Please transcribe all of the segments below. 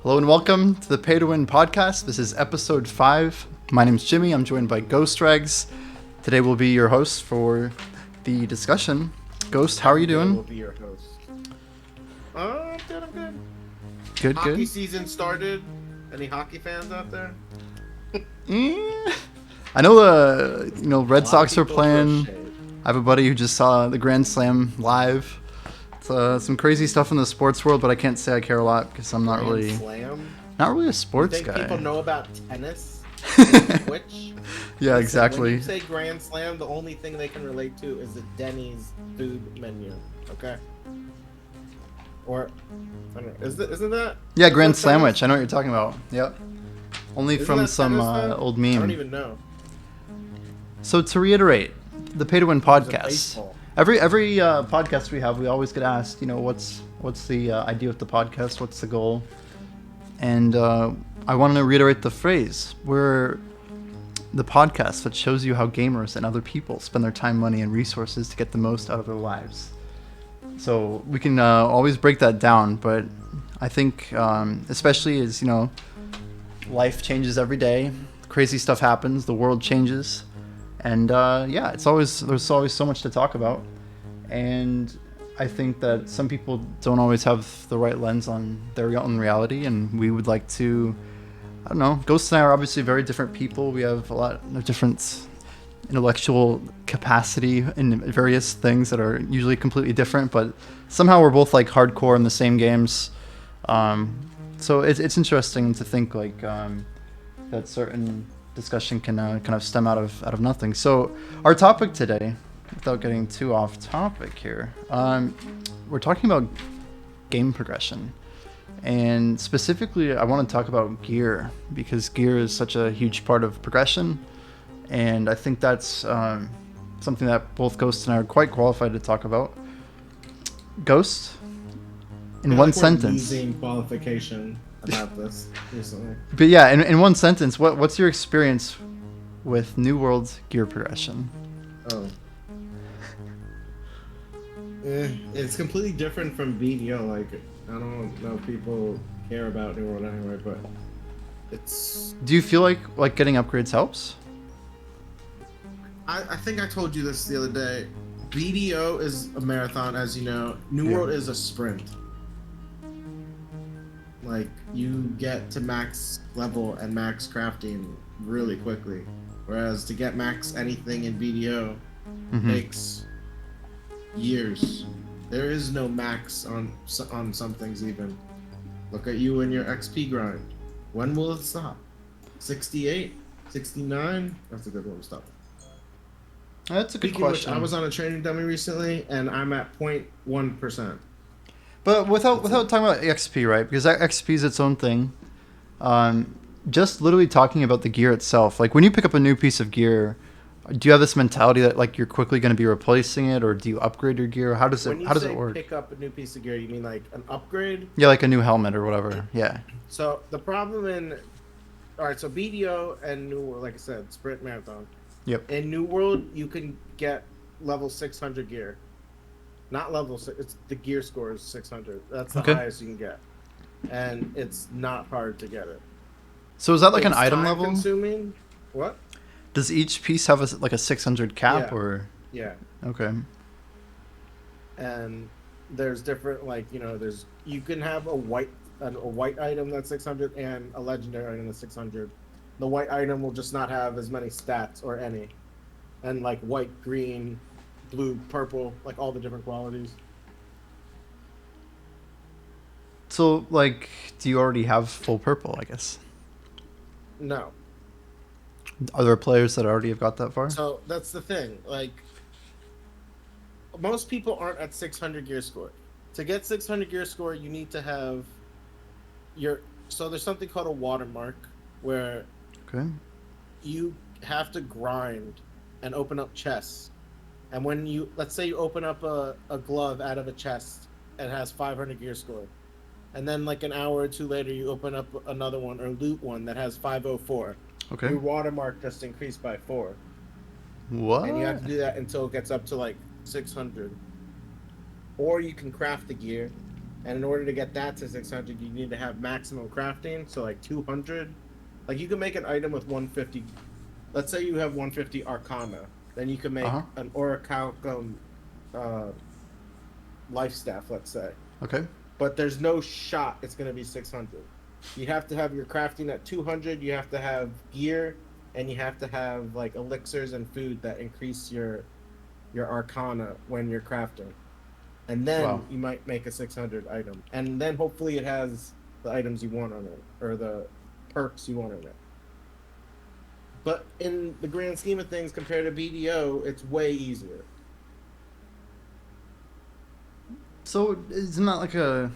Hello and welcome to the Pay2W podcast. This is episode 5. My name's Jimmy. I'm joined by Ghost Regs. Today we'll be your host for the discussion. Ghost, how are you doing? Will be your host. I'm good. Good. Hockey season started. Any hockey fans out there? I know Red Sox are playing. I have a buddy who just saw the Grand Slam live. It's some crazy stuff in the sports world, but I can't say I care a lot because I'm not really a sports you think guy. People know about tennis, Twitch. Yeah, exactly. When you say Grand Slam, the only thing they can relate to is the Denny's food menu. Okay. Or I don't know. Isn't that? Yeah, Grand Sandwich. I know what you're talking about. Yep. Only Isn't from that some tennis, old meme. I don't even know. So to reiterate, the Pay2W podcast. Baseball. Every podcast we have, we always get asked, what's the idea of the podcast? What's the goal? And I want to reiterate the phrase. We're the podcast that shows you how gamers and other people spend their time, money, and resources to get the most out of their lives. So we can always break that down, but I think especially as, life changes every day, crazy stuff happens, the world changes. And there's always so much to talk about. And I think that some people don't always have the right lens on their own reality. And we would like to, I don't know, Ghost and I are obviously very different people. We have a lot of different intellectual capacity in various things that are usually completely different. But somehow we're both like hardcore in the same games. So it's interesting to think like that certain discussion can kind of stem out of nothing. So our topic today, without getting too off topic here, we're talking about game progression, and specifically I want to talk about gear, because gear is such a huge part of progression, and I think that's something that both Ghost and I are quite qualified to talk about. Ghost, in one sentence. Losing qualification about this recently. But yeah, in one sentence, what's your experience with New World gear progression? Oh. It's completely different from BDO. Like, I don't know if people care about New World anyway, but it's... Do you feel like getting upgrades helps? I think I told you this the other day. BDO is a marathon, as you know. New World is a sprint. Like, you get to max level and max crafting really quickly. Whereas to get max anything in BDO takes years. There is no max on some things even. Look at you and your XP grind. When will it stop? 68? 69? That's a good one to stop. That's a good question. I was on a training dummy recently, and I'm at 0.1%. But without talking about XP, right? Because XP is its own thing. Just literally talking about the gear itself. Like when you pick up a new piece of gear, do you have this mentality that like you're quickly going to be replacing it, or do you upgrade your gear? How does it work? Pick up a new piece of gear, you mean like an upgrade? Yeah, like a new helmet or whatever. Yeah. So the problem so BDO and New World, like I said, sprint marathon. Yep. In New World, you can get level 600 gear. Not level 6, it's the gear score is 600. That's the highest you can get. And it's not hard to get it. So is that like an item level? Consuming? What? Does each piece have a 600 cap or? Yeah. Okay. And there's different you can have a white item that's 600 and a legendary item that's 600. The white item will just not have as many stats or any. And like white, green, blue, purple, like all the different qualities. So, like, do you already have full purple, I guess? No. Are there players that already have got that far? So, that's the thing. Like, most people aren't at 600 gear score. To get 600 gear score, you need to have so there's something called a watermark, where you have to grind and open up chests. And when let's say you open up a glove out of a chest and it has 500 gear score, and then like an hour or two later you open up another one or loot one that has 504. Okay. Your watermark just increased by 4. What? And you have to do that until it gets up to like 600. Or you can craft the gear And in order to get that to 600, you need to have maximum crafting. So like 200. Like you can make an item with 150. Let's say you have 150 Arcana. Then you can make Uh-huh. an Orichalcum uh, life staff, let's say. Okay. But there's no shot it's going to be 600. You have to have your crafting at 200. You have to have gear, and you have to have like elixirs and food that increase your Arcana when you're crafting. And then Wow. you might make a 600 item, and then hopefully it has the items you want on it or the perks you want on it. But in the grand scheme of things, compared to BDO, it's way easier. So isn't that like a?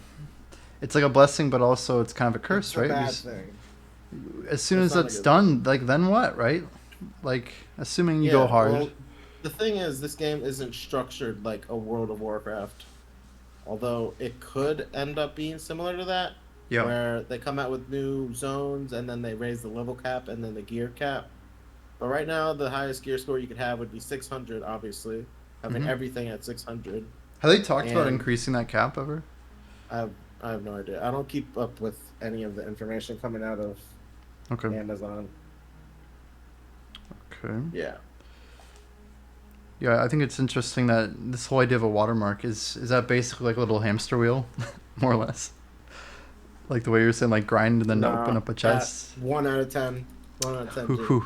It's like a blessing, but also it's kind of a It's curse, a right? bad thing. As soon It's as not a that's good thing. done, like then what, right? Like assuming you go Yeah, hard. well, the thing is, this game isn't structured like a World of Warcraft. Although it could end up being similar to that, Yeah. where they come out with new zones and then they raise the level cap and then the gear cap. But right now, the highest gear score you could have would be 600, obviously, having Hmm. everything at 600. Have they talked about And increasing that cap ever? I have, I have no idea. I don't keep up with any of the information coming out of Okay. Amazon. Okay. Yeah. Yeah, I think it's interesting that this whole idea of a watermark is that basically like a little hamster wheel, more or less. Like the way you're saying, like grind and then open Nah, up a that chest. 1 out of 10. 1 out of 10, Hoo G. hoo.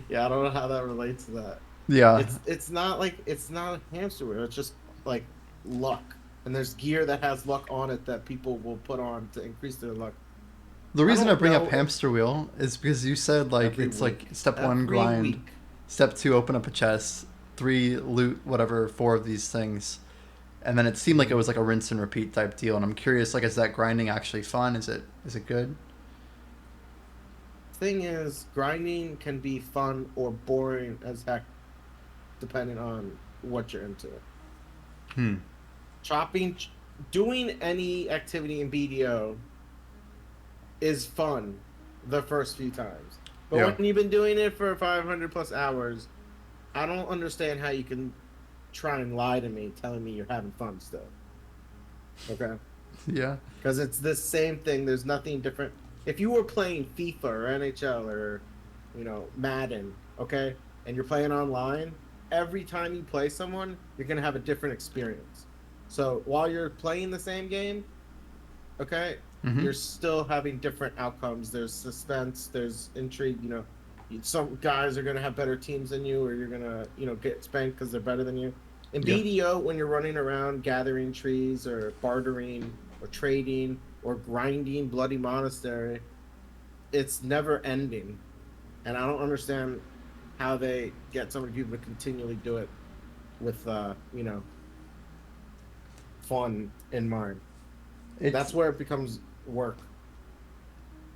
Yeah, I don't know how that relates to that. Yeah. It's not like it's not a hamster wheel. It's just like luck, and there's gear that has luck on it that people will put on to increase their luck. The I reason I don't bring know up if hamster wheel is because you said like every it's like week, step one every grind, week. step two open up a chest, three loot whatever, four of these things, and then it seemed like it was like a rinse and repeat type deal. And I'm curious, like, is that grinding actually fun? Is it good? Thing is, grinding can be fun or boring as heck, depending on what you're into. Hmm. Chopping, doing any activity in BDO is fun the first few times, but Yeah. when you've been doing it for 500 plus hours, I don't understand how you can try and lie to me telling me you're having fun still. Okay? Yeah. Because it's the same thing. There's nothing different. If you were playing FIFA or NHL or, Madden, okay, and you're playing online, every time you play someone, you're going to have a different experience. So while you're playing the same game, okay, Mm-hmm. you're still having different outcomes. There's suspense, there's intrigue, some guys are going to have better teams than you, or you're going to, get spanked because they're better than you. In Yeah. BDO, when you're running around gathering trees or bartering or trading or grinding Bloody Monastery, it's never ending. And I don't understand how they get so many people to continually do it with, fun in mind. It's That's where it becomes work.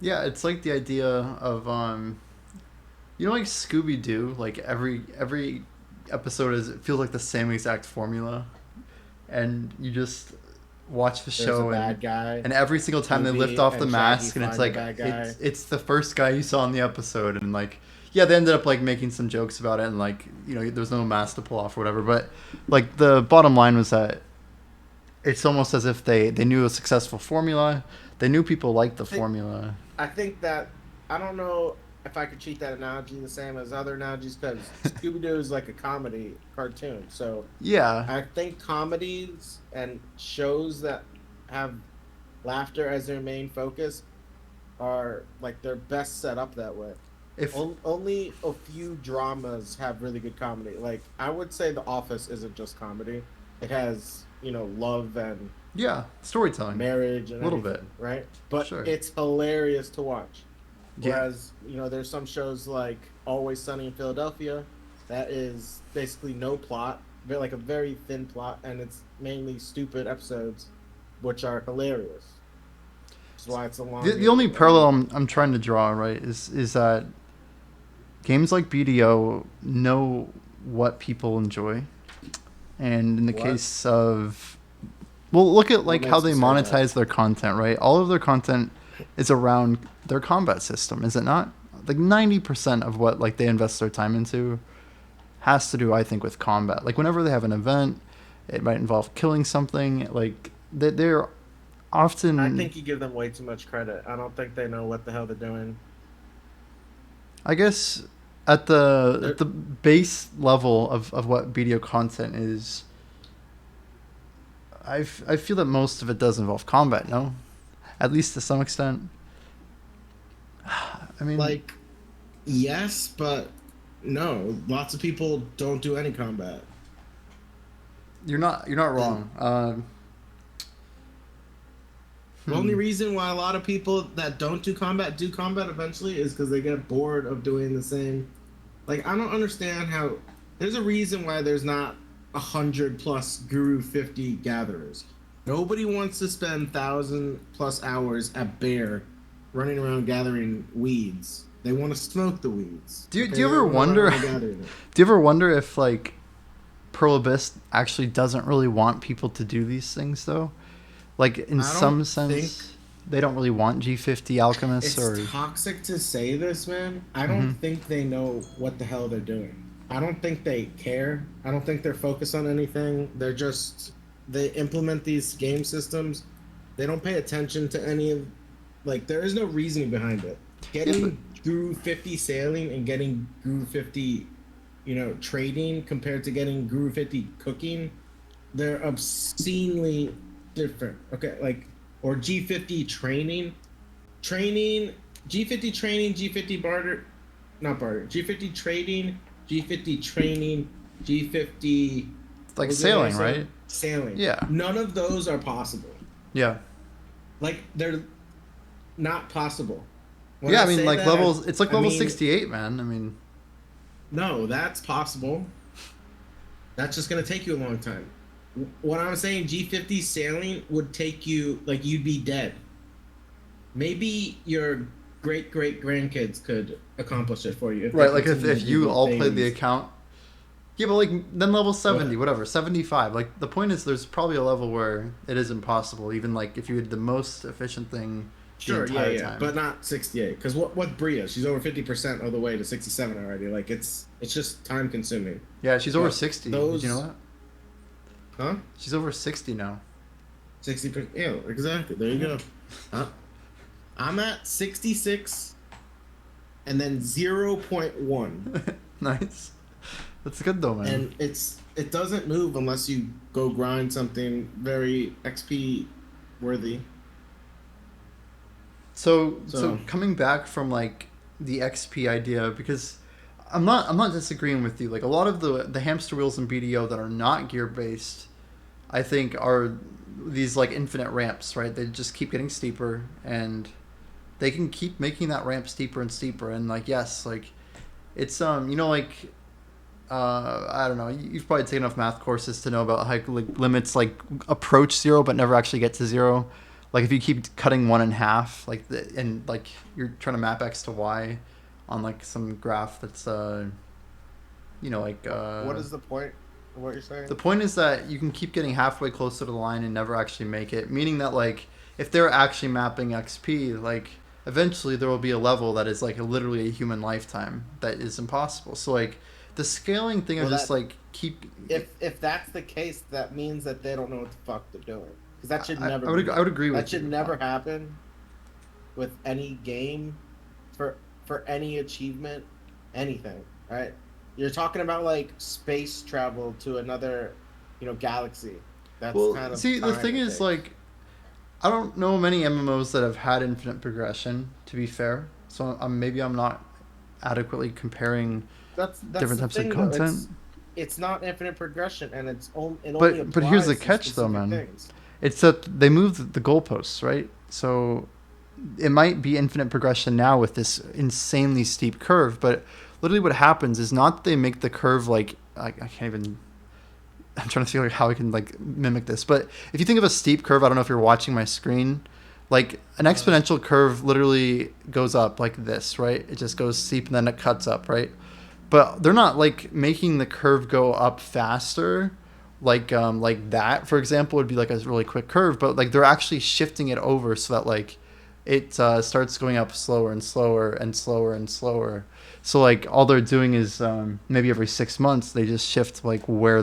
yeah. It's like the idea of like Scooby Doo. Like every episode is it feels like the same exact formula, and you just watch the There's a show bad guy, and every single time they lift Scooby off the and mask Shaggy and it's find the like bad guy. it's the first guy you saw in the episode and like yeah they ended up like making some jokes about it and like there was no mask to pull off or whatever but like the bottom line was that it's almost as if they knew a successful formula, they knew people liked the formula. I think that I don't know if I could treat that analogy the same as other analogies because Scooby Doo is like a comedy cartoon. So Yeah. I think comedies and shows that have laughter as their main focus are like they're best set up that way. If Only a few dramas have really good comedy. Like I would say The Office isn't just comedy. It has, love and yeah, storytelling. marriage and A little everything, bit. right? But Sure. it's hilarious to watch. Yeah. Whereas, there's some shows like Always Sunny in Philadelphia that is basically no plot, like a very thin plot, and it's mainly stupid episodes, which are hilarious. That's why it's a long. The only parallel I'm trying to draw, right, is that games like BDO know what people enjoy. And in the What? case of well, look at like What how makes they you say that? monetize their content, right? All of their content is around their combat system, is it not? Like 90% of what like they invest their time into has to do, I think, with combat. Like whenever they have an event, it might involve killing something. Like they're often. I think you give them way too much credit. I don't think they know what the hell they're doing. I guess at the They're, at the base level of what video content is, I feel that most of it does involve combat. No, at least to some extent. I mean, like, yes, but no. Lots of people don't do any combat. you're not And wrong. the only Hmm. reason why a lot of people that don't do combat eventually is because they get bored of doing the same. Like, I don't understand how. There's a reason why there's not 100 plus Guru 50 gatherers. Nobody wants to spend 1,000 plus hours at Bear running around gathering weeds. They want to smoke the weeds. Do Okay, you they ever don't want to run wonder? around gathering them. Do you ever wonder if like Pearl Abyss actually doesn't really want people to do these things though? Like in I don't some think sense, they don't really want G50 alchemists it's or. toxic to say this, man. I don't Hmm. think they know what the hell they're doing. I don't think they care. I don't think they're focused on anything. They implement these game systems. They don't pay attention to any of, like, there is no reasoning behind it. Yeah, but Getting Guru 50 sailing and getting Guru 50, trading compared to getting Guru 50 cooking, they're obscenely different. Okay, like, or G50 training, G50 training, G50 barter, not barter, G50 trading, G50 training, G50. it's What like was the other sailing, one I right? said? Sailing. Yeah, None of those are possible. yeah, Like, they're not possible. When yeah. I I mean, say like that, levels. It's like I level mean 68, man. I mean, no, that's possible. That's just gonna take you a long time. What I'm saying, G50 sailing would take you, like, you'd be dead. Maybe your great grandkids could accomplish it for you if they right? Like continue to if do you the all played the things. account. Yeah, but like then level 70, But whatever, 75. Like the point is, there's probably a level where it is impossible. Even like if you had the most efficient thing the sure, yeah, entire yeah, but time. not 68. Because what Bria? She's over 50% of the way to 67 already. Like, it's just time consuming. Yeah, she's over But 60. Did you know those, that? huh? She's over 60 now. 60%. Yeah, exactly. There you go. Uh, I'm at 66 and then 0.1. Nice. That's good though, man. And it doesn't move unless you go grind something very XP worthy. So So coming back from like the XP idea, because I'm not disagreeing with you. Like a lot of the hamster wheels in BDO that are not gear based, I think are these like infinite ramps, right? They just keep getting steeper and they can keep making that ramp steeper and steeper. And like yes, like it's like I don't know. You've probably taken enough math courses to know about how like limits like approach zero but never actually get to zero. Like if you keep cutting one in half, and like you're trying to map x to y on like some graph that's like what is the point of what you're saying? the point is that you can keep getting halfway closer to the line and never actually make it. Meaning that like if they're actually mapping XP, like eventually there will be a level that is like literally a human lifetime that is impossible. So like the scaling thing of Well, just that like keep. if that's the case, that means that they don't know what the fuck they're doing. Because that should never I would agree that with should you. never happen with any game for any achievement, anything, right? You're talking about like space travel to another, galaxy. That's Well, kind of see, the time thing it is, takes. like, I don't know many MMOs that have had infinite progression, to be fair. So maybe I'm not adequately comparing That's different the types of thing though. content. It's not infinite progression, and it only But here's the applies to catch, though, specific man. things. It's that they moved the goalposts, right? So it might be infinite progression now with this insanely steep curve, but literally what happens is not that they make the curve like I can't even. I'm trying to figure out how I can like mimic this, but if you think of a steep curve, I don't know if you're watching my screen. Like an exponential curve literally goes up like this, right? It just goes steep and then it cuts up, right? But they're not like making the curve go up faster, like that. For example, would be like a really quick curve, but like they're actually shifting it over so that like it starts going up slower and slower and slower and slower. So like all they're doing is maybe every 6 months they just shift like where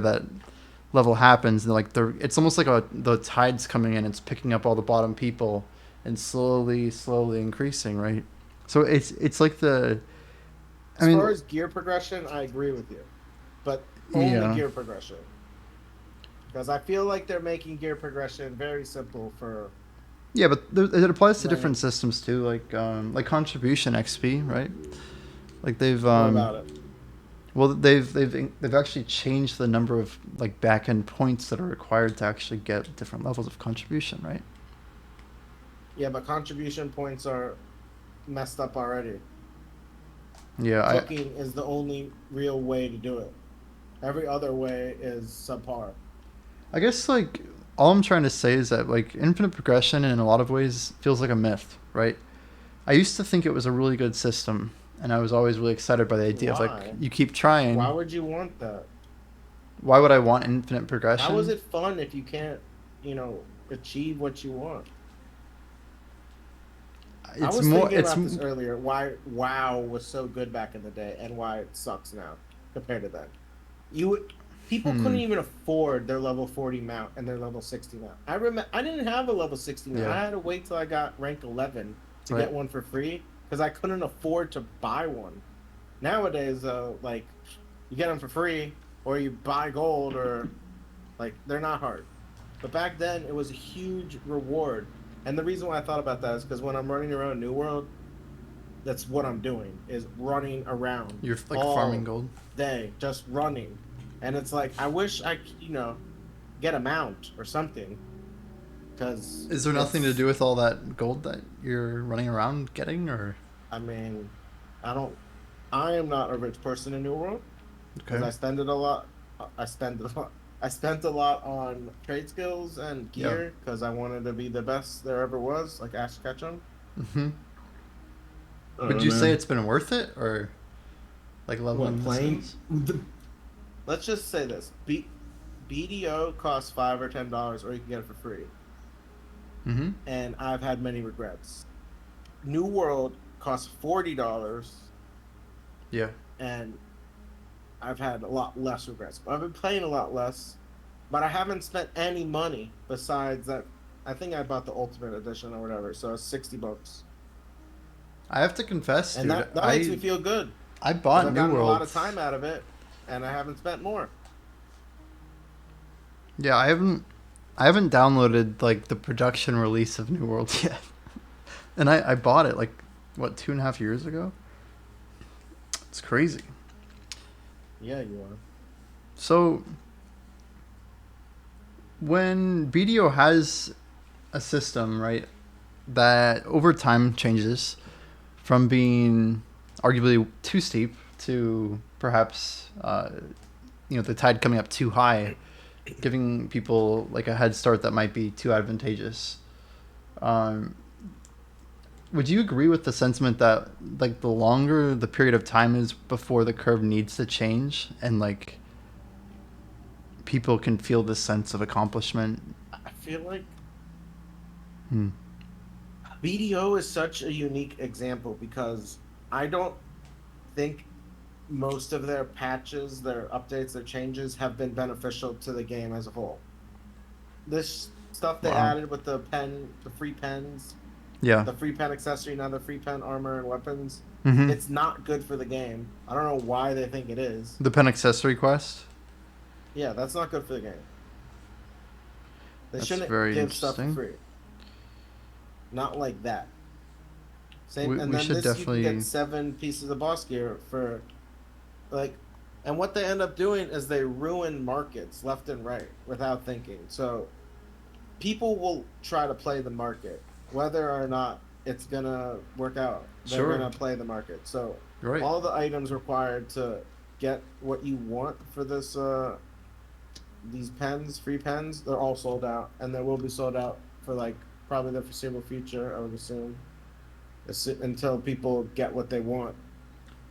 level happens, and like it's almost like the tide's coming in, it's picking up all the bottom people and slowly increasing, right? So it's like the I As far mean, as gear progression, I agree with you, but only yeah. gear progression. Because I feel like they're making gear progression very simple for Yeah, but it applies to different learning. systems too, like contribution XP, right? Like they've What about it? well they've actually changed the number of like back end points that are required to actually get different levels of contribution, right? Yeah, but contribution points are messed up already. Yeah, Cooking is the only real way to do it. Every other way is subpar. I guess like all I'm trying to say is that like infinite progression in a lot of ways feels like a myth, right? I used to think it was a really good system, and I was always really excited by the idea of like Why? you keep Why trying. would you want that? Why would I want infinite How is progression? it fun if you can't, achieve what you want? I It's was more. thinking about this earlier. Why WoW was so good back in the day, and why it sucks now compared to then. You People couldn't Hmm. even afford their level 40 mount and their level 60 mount. I remember I didn't have a level 60 mount. Yeah. I had to wait till I got rank 11 to Right. get one for free because I couldn't afford to buy one. Nowadays, like you get them for free or you buy gold or like they're not hard. But back then, it was a huge reward. And the reason why I thought about that is because when I'm running around New World, that's what I'm doing is running around You're like farming all gold. day, just running. And it's like I wish I could, get a mount or something because Is there nothing to it's. do with all that gold that you're running around getting, or I mean, I don't. I am not a rich person in New World because okay? I spend it a lot. I spend a lot. I spent a lot on trade skills and Yeah. gear because I wanted to be the best there ever was, like Ash Ketchum. Mm-hmm. I don't Would know, you say man. it's been worth it, or like What leveling the playing? skills? Let's just say this: BDO costs $5 or $10, or you can get it for free. Mm-hmm. And I've had many regrets. New World costs $40, Yeah. and I've had a lot less regrets. I've been playing a lot less, but I haven't spent any money besides that. I think I bought the Ultimate Edition or whatever, so it's $60, I have to confess, and dude. that makes me feel good I because bought I've New gotten a lot World. of time out of it, and I haven't spent more. Yeah, I haven't downloaded like the production release of New World yet, and I bought it like what 2.5 years ago. It's crazy. Yeah, you are. So when BDO has a system, right, that over time changes from being arguably too steep to perhaps the tide coming up too high, giving people like a head start that might be too advantageous. Um, would you agree with the sentiment that like the longer the period of time is before the curve needs to change, and like people can feel this sense of accomplishment? I feel like Hmm. BDO is such a unique example because I don't think most of their patches, their updates, their changes have been beneficial to the game as a whole. This stuff they Wow. added with the free pens, Yeah. the free pen accessory, now the free pen armor and weapons, Mm-hmm. it's not good for the game. I don't know why they think it is. The pen accessory quest. Yeah, that's not good for the game. They That's shouldn't very give stuff for interesting. free. Not like that. Same, We, and we then should this you can get definitely. 7 pieces of boss gear for like, and what they end up doing is they ruin markets left and right without thinking. So people will try to play the market whether or not it's gonna work out. They're Sure. gonna play the market. So You're right. all the items required to get what you want for this these pens, free pens, they're all sold out, and they will be sold out for like probably the foreseeable future. I would assume until people get what they want,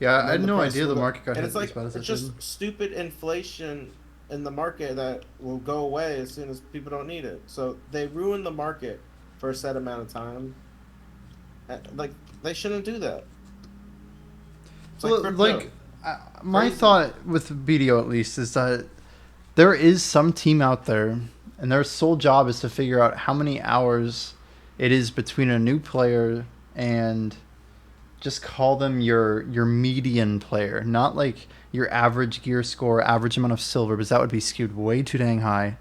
Yeah, and I then had the no price idea will the go. market got And hit it's as like bad as it's it did. just stupid inflation in the market that will go away as soon as people don't need it. So they ruin the market for a set amount of time. Like they shouldn't do that. It's like Well, like crypto, my crazy. thought with BDO at least is that there is some team out there, and their sole job is to figure out how many hours it is between a new player and just call them your median player, not like your average gear score, average amount of silver, because that would be skewed way too dang high.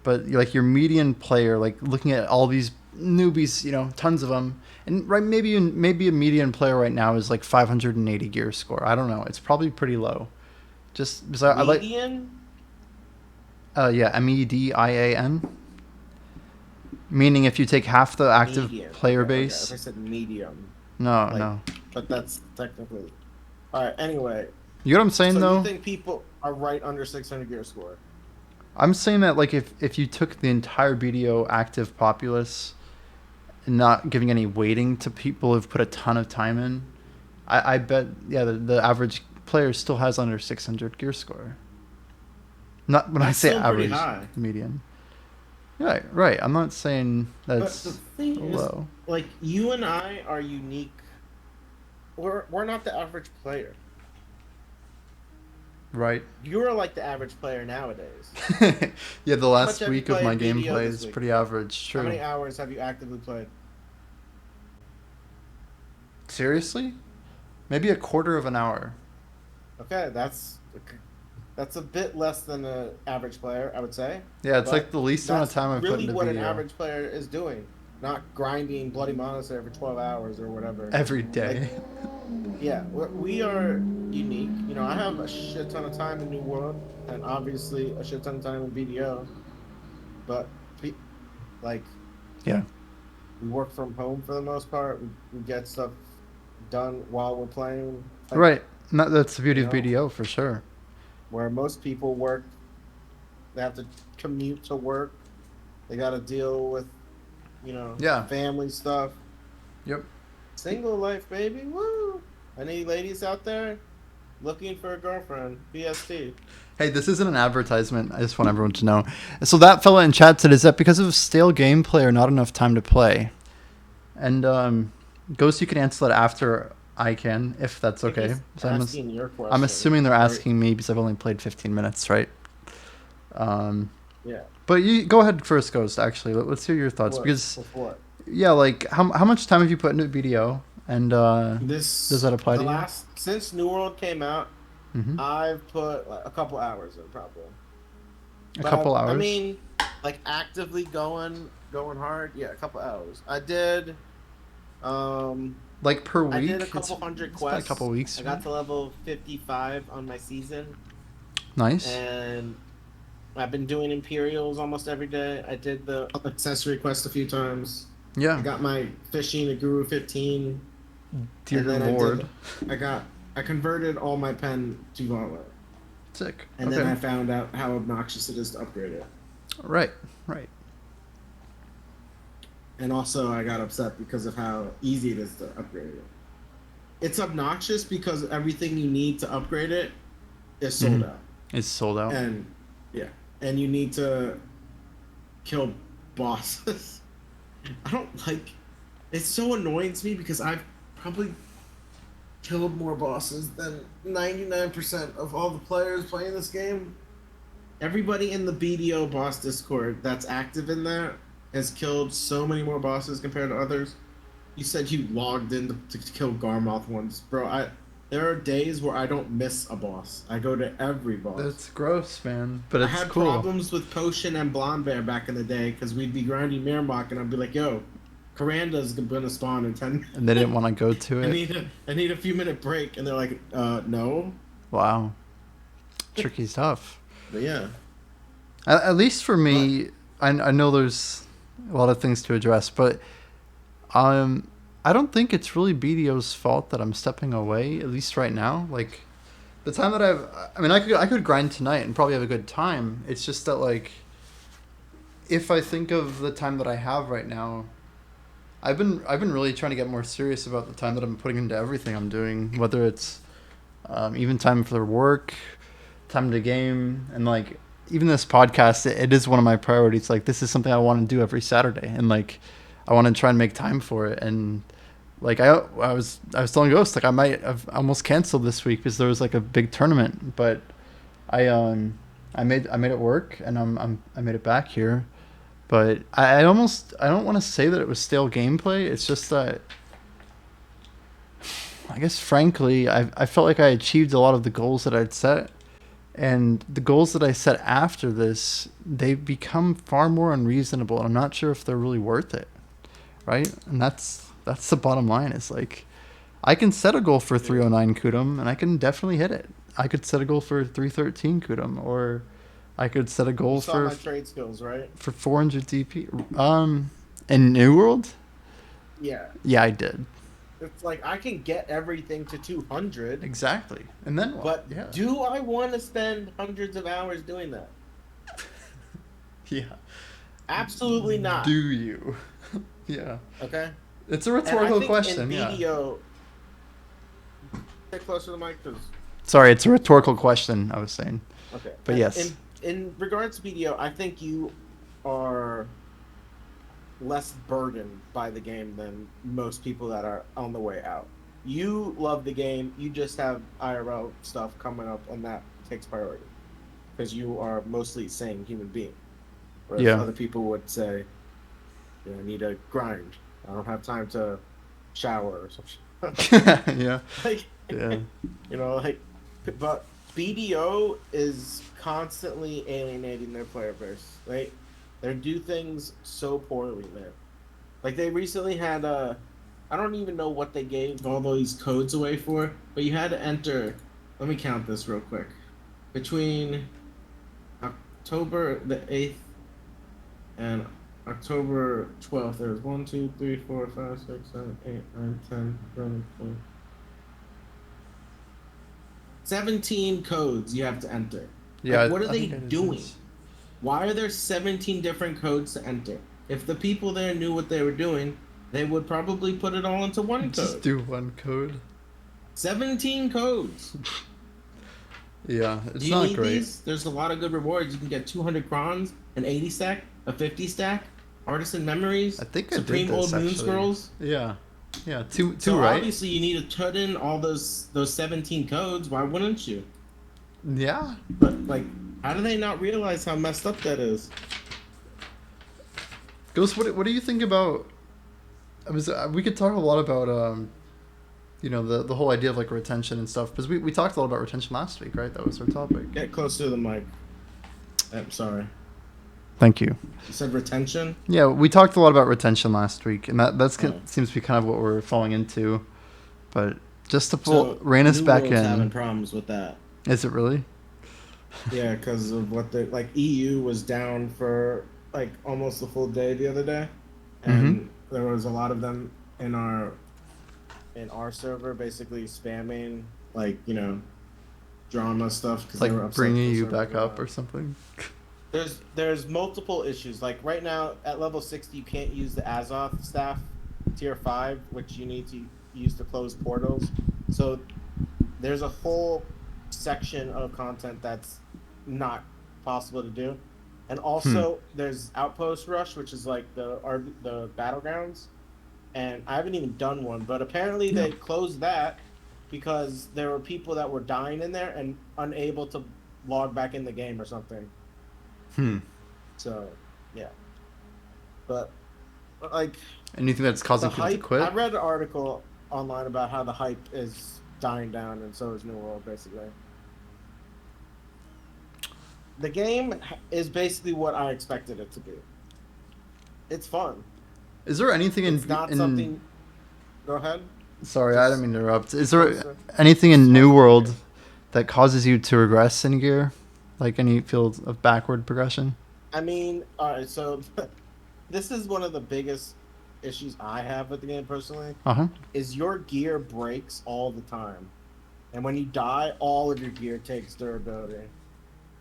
But like your median player, like looking at all these newbies, tons of them, and right, maybe a median player right now is like 580 gear score. I don't know. It's probably pretty low. Just because I like Median? yeah, Median. Meaning if you take half the active Median. player Okay, base. if I said medium. No. But that's technically. All right. Anyway. You know what I'm saying, So though? you think people are right under 600 gear score? I'm saying that like if you took the entire BDO active populace, and not giving any weighting to people who've put a ton of time in, I bet the average player still has under 600 gear score. Not when That's I say still pretty average, high. median. Right. I'm not saying that's But the thing low. is, like, you and I are unique. We're not the average player. Right. You're like the average player nowadays. Yeah, the last have you week of my played BDO gameplay this is week? pretty average. How True. many hours have you actively played? Seriously? Maybe a quarter of an hour. Okay, that's a bit less than an average player, I would say. Yeah, it's But like the least amount of that's time I've put really into what an video. average player is doing, not grinding Bloody Monastery for 12 hours or whatever. Every day. Yeah, we are unique. I have a shit ton of time in New World, and obviously a shit ton of time in BDO. But, Yeah. we work from home for the most part. We get stuff done while we're playing. Right. That's the beauty of you know, BDO for sure. Where most people work, they have to commute to work. They got to deal with, Yeah. family stuff. Yep. Single life, baby. Woo! Any ladies out there looking for a girlfriend? BST. Hey, this isn't an advertisement. I just want everyone to know. So that fella in chat said, is that because of stale gameplay or not enough time to play? And Ghost, you can answer that after I can, if that's okay. So Asking your question. I'm assuming they're asking me because I've only played 15 minutes, right? Yeah. But you go ahead first, Ghost. Actually, let's hear your thoughts because What? yeah, like how much time have you put into BDO? And This does that apply to you? Since New World came out, Mm-hmm. I've put like a couple hours in probably. A couple hours. I mean, like actively going hard. Yeah, a couple hours. I did. Like per week. I did a couple hundred it's quests. been a couple weeks. I got to level 55 on my season. Nice. And I've been doing Imperials almost every day. I did the accessory quest a few times. Yeah. I got my fishing to Guru 15. Dear and then Lord. I converted all my pen to Gauntlet. Sick. And then I found out how obnoxious it is to upgrade it. Right. And also I got upset because of how easy it is to upgrade it. It's obnoxious because everything you need to upgrade it is sold out. It's sold out. And yeah. And you need to kill bosses. I don't like it's so annoying to me because I've probably killed more bosses than 99% of all the players playing this game. Everybody in the BDO boss Discord that's active in there has killed so many more bosses compared to others. You said you logged in to kill Garmoth once. Bro, there are days where I don't miss a boss. I go to every boss. That's gross, man. But it's I had cool. problems with Potion and Blonde Bear back in the day because we'd be grinding Mirmok and I'd be like, yo, Karanda's gonna spawn in 10 And they didn't want to go to it. I need a few minute break, and they're like, no. Wow. Tricky stuff. But yeah. At least for me, I know there's a lot of things to address, but I don't think it's really BDO's fault that I'm stepping away, at least right now. Like, the time that I could grind tonight and probably have a good time. It's just that, like, if I think of the time that I have right now, I've been really trying to get more serious about the time that I'm putting into everything I'm doing, whether it's even time for work, time to game, and like even this podcast. It is one of my priorities. Like, this is something I want to do every Saturday, and like I want to try and make time for it. And like I was telling Ghost, like I might have almost canceled this week because there was like a big tournament, but I I made it work, and I made it back here. But I don't want to say that it was stale gameplay. It's just that I guess frankly I felt like I achieved a lot of the goals that I'd set, and the goals that I set after this, they become far more unreasonable, and I'm not sure if they're really worth it, right? And that's the bottom line. Is like I can set a goal for 309 Kudum, and I can definitely hit it. I could set a goal for 313 Kudum, or I could set a goal You saw my trade skills, right? for 400 DP. In New World, Yeah. yeah, I did. It's like I can get everything to 200. Exactly. And then what? But Yeah. do I want to spend hundreds of hours doing that? Yeah. Absolutely not. Do you? Yeah. Okay. It's a rhetorical question. In Yeah. BDO, get closer to the mic, cause Sorry, it's a rhetorical question. I was saying. okay. But yes. In regards to BDO, I think you are less burdened by the game than most people that are on the way out. You love the game. You just have IRL stuff coming up, and that takes priority because you are mostly a sane human being. Whereas Yeah. other people would say, I need to grind. I don't have time to shower or something. Yeah. Like, Yeah. but BDO is constantly alienating their player base. Right? They do things so poorly there. Like they recently had I don't even know what they gave all these codes away for, but you had to enter. Let me count this real quick. Between October the 8th and October 12th, there was 1, 2, 3, 4, 5, 6, 7, 8, 9, 10, 11, 12. 17 codes you have to enter. Yeah. Like, what are they think I did doing? this. Why are there 17 different codes to enter? If the people there knew what they were doing, they would probably put it all into one code. Just do one code. 17 codes. Yeah, it's Do you not need great. these? There's a lot of good rewards. You can get 200 crons, an 80 stack, a 50 stack, artisan memories, I think I did supreme this, old moon actually. scrolls. Yeah. Yeah. Two. So Right. obviously you need to put in all those 17 codes. Why wouldn't you? Yeah. But like, how do they not realize how messed up that is? Ghost, what do you think about? We could talk a lot about the whole idea of like retention and stuff, because we talked a lot about retention last week, right? That was our topic. Get closer to the mic. I'm sorry. Thank you. You said retention? Yeah, we talked a lot about retention last week, and seems to be kind of what we're falling into. But just to rein us New back World's having in, problems with that. is it really? Yeah, because of what they like. EU was down for like almost a full day the other day, and there was a lot of them in our server basically spamming like drama stuff because Like they were upset bringing the you server back up went or out. something? There's multiple issues. Like right now at level 60, you can't use the Azoth staff tier 5, which you need to use to close portals. So there's a whole section of content that's not possible to do. And also there's Outpost Rush, which is like the battlegrounds. And I haven't even done one, but apparently they closed that because there were people that were dying in there and unable to log back in the game or something. So, yeah. But like, And you think that's causing the people to hype. quit? I read an article online about how the hype is dying down, and so is New World, basically. The game is basically what I expected it to be. It's fun. Is there anything It's not something. Go ahead. Sorry, I didn't mean to interrupt. Is there Closer. anything in New World that causes you to regress in gear? Like any field of backward progression? I mean, alright, so this is one of the biggest issues I have with the game personally, is your gear breaks all the time. And when you die, all of your gear takes durability.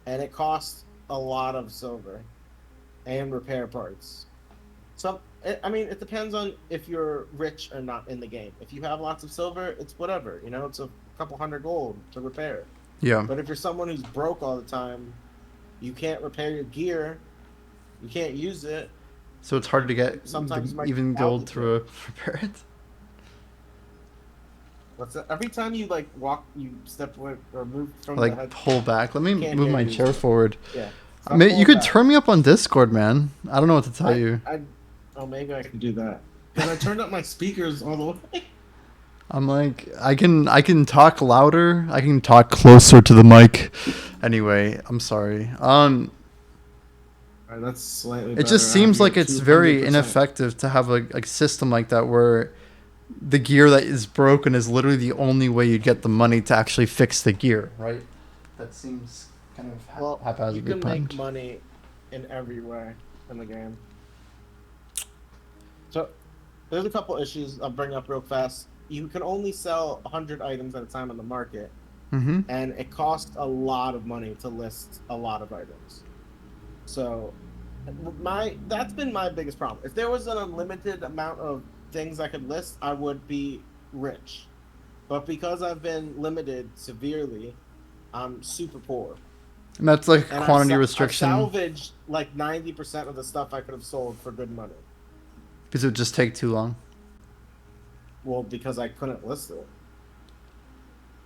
And it costs a lot of silver and repair parts. So, it depends on if you're rich or not in the game. If you have lots of silver, it's whatever. It's a couple hundred gold to repair it. Yeah. But if you're someone who's broke all the time, you can't repair your gear. You can't use it. So it's hard to get Sometimes you might even be gold out to repair it? What's that? Every time you like walk, you step away or move from the Like head. pull back. Let me Can't move hear my you. chair forward. Yeah. I Stop mean, you pulling could back. turn me up on Discord, man. I don't know what to tell you. Oh, maybe I can do that because I turned up my speakers all the way. I'm like, I can talk louder. I can talk closer to the mic. Anyway, I'm sorry. All right, that's slightly It better. just I have seems you like at it's very 200%. ineffective to have a system like that where the gear that is broken is literally the only way you get the money to actually fix the gear, right? That seems kind of Well, you haphazardly can make planned. money in every way in the game. So there's a couple issues I'll bring up real fast. You can only sell 100 items at a time on the market, Mm-hmm. and it costs a lot of money to list a lot of items. So that's been my biggest problem. If there was an unlimited amount of things I could list, I would be rich. But because I've been limited severely, I'm super poor. And that's like a And quantity I've restriction salvaged like 90% of the stuff I could have sold for good money. because it would just take too long. Well, because I couldn't list it.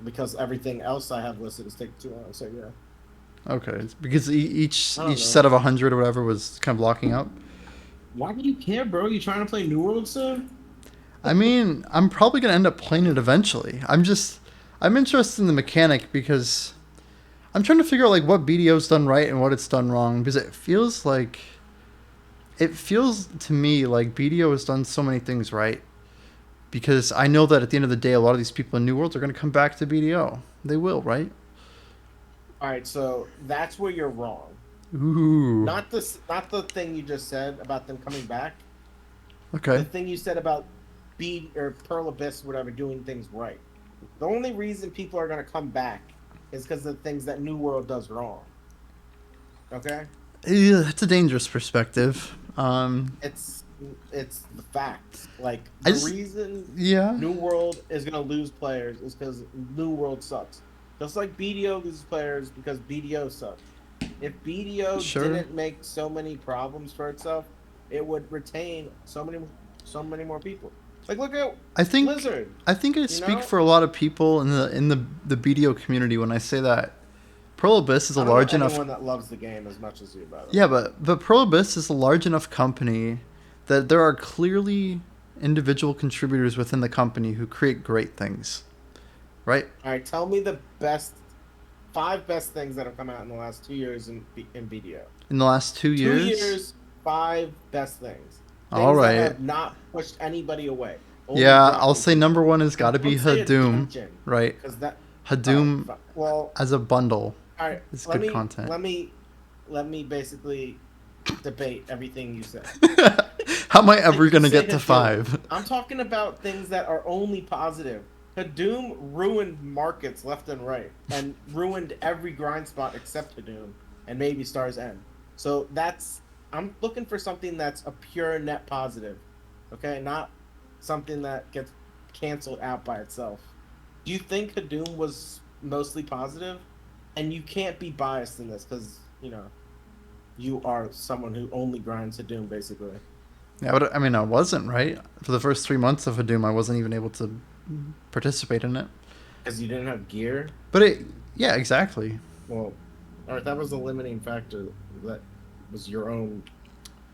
Because everything else I have listed is taking too long. So yeah. Okay, it's because each I don't each know. set of 100 or whatever was kind of locking up. Why do you care, bro? You trying to play New World soon? I mean, I'm probably gonna end up playing it eventually. I'm interested in the mechanic because I'm trying to figure out like what BDO's done right and what it's done wrong because it feels to me like BDO has done so many things right because I know that at the end of the day a lot of these people in New Worlds are going to come back to BDO. They will, right? All right, so that's where you're wrong. Ooh. Not the thing you just said about them coming back. Okay. The thing you said about B or Pearl Abyss, whatever, doing things right. The only reason people are gonna come back is because of the things that New World does wrong. Okay? Yeah, that's a dangerous perspective. It's it's the facts. Like I the just reason yeah. New World is gonna lose players is because New World sucks. Just like BDO loses players because BDO sucks. If BDO Sure. didn't make so many problems for itself, it would retain so many more people. Like look at I think Blizzard. I think I You speak know, for a lot of people in the BDO community when I say that Pearl Abyss is a I don't know large enough. anyone that loves the game as much as you, by the way. Yeah, but Pearl Abyss is a large enough company that there are clearly individual contributors within the company who create great things, right? All right, tell me the five best things that have come out in the last 2 years in BDO. In the last 2 years. 2 years, five best things. All Things that right. have not pushed anybody away. Only Yeah, brought I'll say people. number one has got to be Don't say Hadoom, attention, right? because that. All right. Hadoom Well, as a bundle all right. is Let good me content. let me basically debate everything you said. How am I ever You gonna say get to Hadoom. 5? I'm talking about things that are only positive. Hadoom ruined markets left and right, and ruined every grind spot except Hadoom, and maybe Stars End. So I'm looking for something that's a pure net positive, okay, not something that gets canceled out by itself. Do you think Hadoom was mostly positive? And you can't be biased in this because you are someone who only grinds Hadoom basically. Yeah, but I mean, I wasn't right for the first 3 months of Hadoom. I wasn't even able to participate in it. Because you didn't have gear. But yeah, exactly. Well, all right, that was a limiting factor. That was your own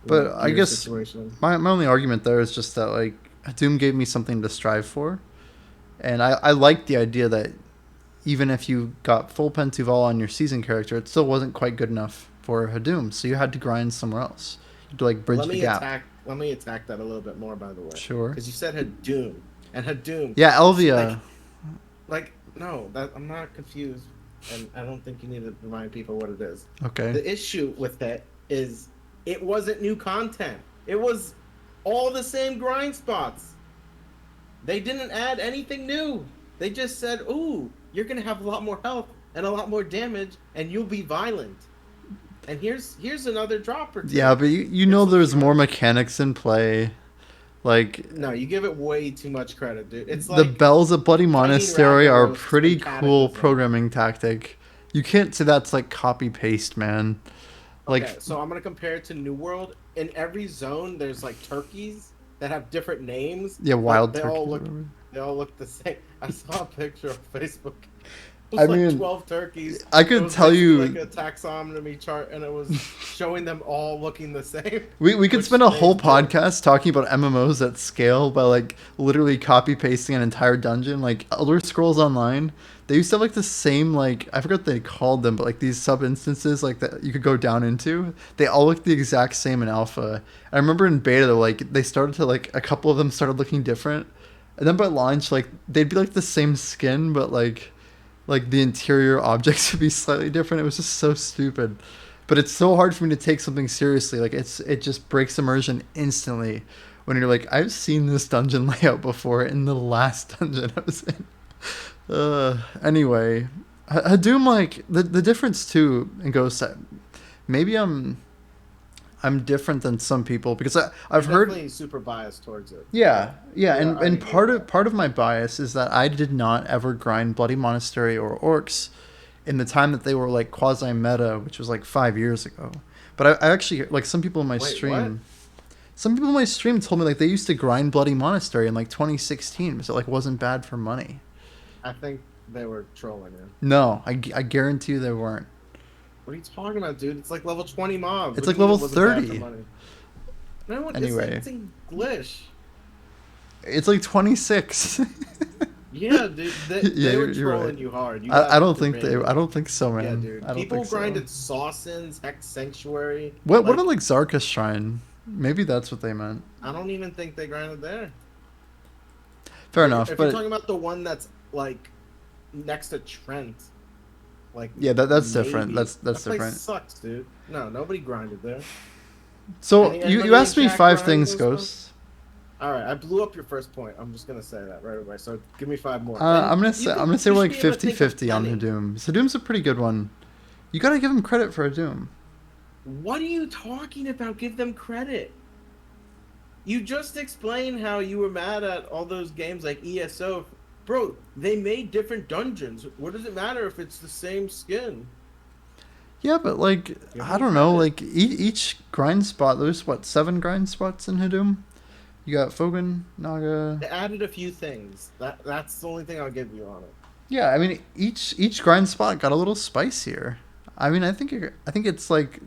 But I gear guess situation. my only argument there is just that like Doom gave me something to strive for, and I like the idea that even if you got full Pentuval on your season character, it still wasn't quite good enough for Hadoom, so you had to grind somewhere else. You had to like bridge the gap. Let me attack that a little bit more, by the way. Sure. Because you said Hadoom and Hadoom. Yeah, Elvia. No, that I'm not confused, and I don't think you need to remind people what it is. Okay. The issue with it is it wasn't new content. It was all the same grind spots. They didn't add anything new. They just said, "Ooh, you're gonna have a lot more health and a lot more damage, and you'll be violent." And here's another drop or two. Yeah, but you know there's more mechanics in play. Like No, you give it way too much credit, dude. It's the like bells at Bloody Monastery are a Ragnaros pretty in cool Cataclysm. programming tactic. You can't say that's like copy paste, man. Like Okay, so I'm gonna compare it to New World. In every zone, there's like turkeys that have different names. yeah, but wild they turkey. all look They all look the same. I saw a picture on Facebook. It I was like mean, 12 turkeys. I It could was tell basically you. like a taxonomy chart, and it was showing them all looking the same. We could Which spend a they whole did. podcast talking about MMOs at scale by like literally copy pasting an entire dungeon. Like Elder Scrolls Online, they used to have like the same like I forgot what they called them, but like these sub instances like that you could go down into. They all look the exact same in alpha. I remember in beta like they started to like a couple of them started looking different, and then by launch like they'd be like the same skin, but like the interior objects would be slightly different. It was just so stupid. But it's so hard for me to take something seriously. Like it just breaks immersion instantly when you're like, I've seen this dungeon layout before in the last dungeon I was in. Anyway, Hadoom like the difference too in Ghost. Maybe I'm different than some people because I've You're heard. definitely super biased towards it. Yeah, Yeah, I and agree with that. part of my bias is that I did not ever grind Bloody Monastery or Orcs in the time that they were like quasi meta, which was like 5 years ago. But I actually like Wait, what? some people in my stream told me like they used to grind Bloody Monastery in like 2016 because it like wasn't bad for money. I think they were trolling you. No, I guarantee you they weren't. What are you talking about, dude? It's like level 20 mobs. It's What like do you mean level it wasn't bad for 30. money? No, Anyway, it's English. it's like 26. Yeah, dude, Yeah, they were you're right. trolling you hard. You got I don't the think they. ring. I don't think so, Yeah, man. dude. I don't People think so. grinded Sawsins, Hex Sanctuary. What Like, about like Zarka's Shrine? Maybe that's what they meant. I don't even think they grinded there. Fair Like, enough, if you're but talking about the one that's like next to Trent, like yeah, that's different. maybe That's that place different. sucks, dude. No, nobody grinded there. So Anybody you in asked me chat five grind things, those stuff? Ghost. All right, I blew up your first point. I'm just gonna say that right away. So give me five more. I'm gonna say we're like you should be able to think of 50-50 on plenty. Hadoom. Hadoom's a pretty good one. You gotta give him credit for Hadoom. What are you talking about? Give them credit. You just explained how you were mad at all those games like ESO. Bro, they made different dungeons. What does it matter if it's the same skin? Yeah, but like Give I them don't know, credit. like each grind spot. There's what 7 grind spots in Hadoom. You got Fogan, Naga. They added a few things. That's the only thing I'll give you on it. Yeah, I mean each grind spot got a little spicier. I mean, I think it's like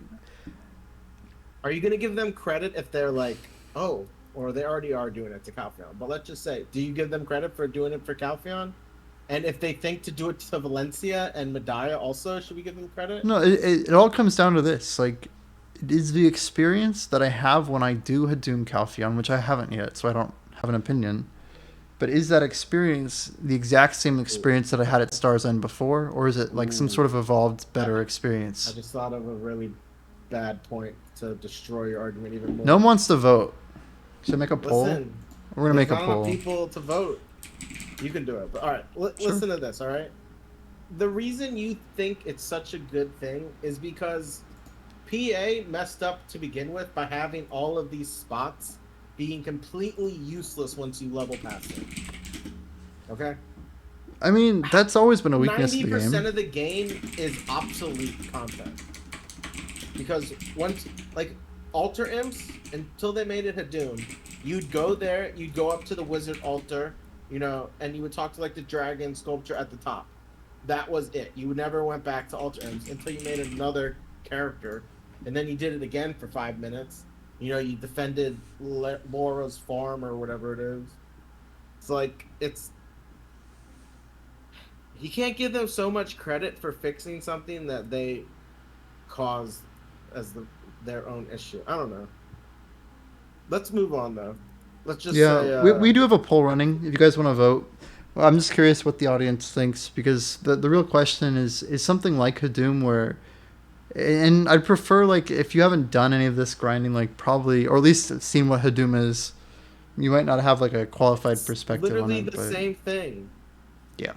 Are you gonna give them credit if they're like, oh, or they already are doing it to Calpheon? But let's just say, do you give them credit for doing it for Calpheon? And if they think to do it to Valencia and Medaya also, should we give them credit? no. It all comes down to this. Like, it is the experience that I have when I do Hadoom Calpheon, which I haven't yet, so I don't have an opinion. But is that experience the exact same experience that I had at Star's End before, or is it like some Ooh. sort of evolved, better I experience? just thought of a really bad point to destroy your argument even more. No one wants to vote. Should I make a poll? Listen, We're gonna there's make a not enough poll. people to vote. You can do it. But all right, Sure. listen to this. All right, the reason you think it's such a good thing is because PA messed up to begin with by having all of these spots being completely useless once you level past it. Okay. I mean, that's always been a weakness of 90% the game. of the game is obsolete content. Because once, like, altar imps, until they made it Hadoom, you'd go there, you'd go up to the wizard altar, you know, and you would talk to, like, the dragon sculpture at the top. That was it. You never went back to altar imps until you made another character, and then you did it again for 5 minutes. You know, you defended Laura's farm or whatever it is. It's like, it's... You can't give them so much credit for fixing something that they caused as their own issue. I don't know. Let's move on though. Let's just Yeah, say we do have a poll running. If you guys want to vote, well, I'm just curious what the audience thinks because the real question is something like Hadoom where, and I'd prefer like if you haven't done any of this grinding, like probably or at least seen what Hadoom is, you might not have like a qualified it's perspective on literally it. the But same thing. yeah.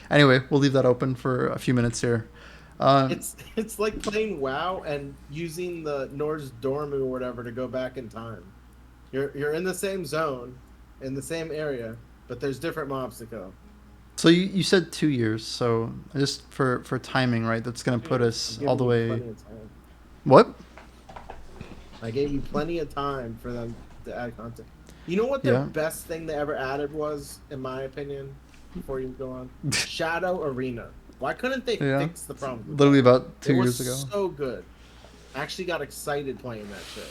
Anyway, we'll leave that open for a few minutes here. It's like playing WoW and using the Norse Dormu or whatever to go back in time. You're in the same zone, in the same area, but there's different mobs to kill. So you said 2 years, so just for timing, right? That's gonna put I'm us giving all the you way. plenty of time. What? I gave you plenty of time for them to add content. You know what their Yeah. best thing they ever added was, in my opinion, before you go on? Shadow Arena. Why couldn't they Yeah. fix the problem with Literally that? about It 2 years was ago. so good. I actually got excited playing that shit.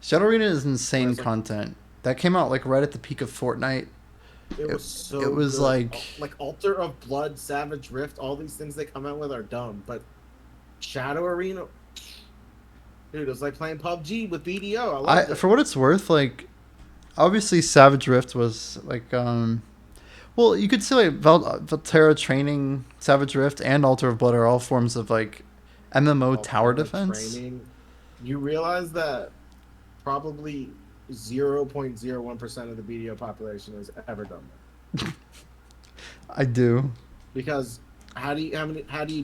Shadow Arena is insane Whereas, like, content. That came out like right at the peak of Fortnite. it It, was it so was good. like Like Altar of Blood, Savage Rift, all these things they come out with are dumb. But Shadow Arena, dude, it was like playing PUBG with BDO. I I loved it. for what it's worth, like obviously Savage Rift was like well, you could say like Valterra training, Savage Rift, and Altar of Blood are all forms of like MMO tower Altera defense. training. You realize that probably 0.01% of the BDO population has ever done that. I do. Because how do you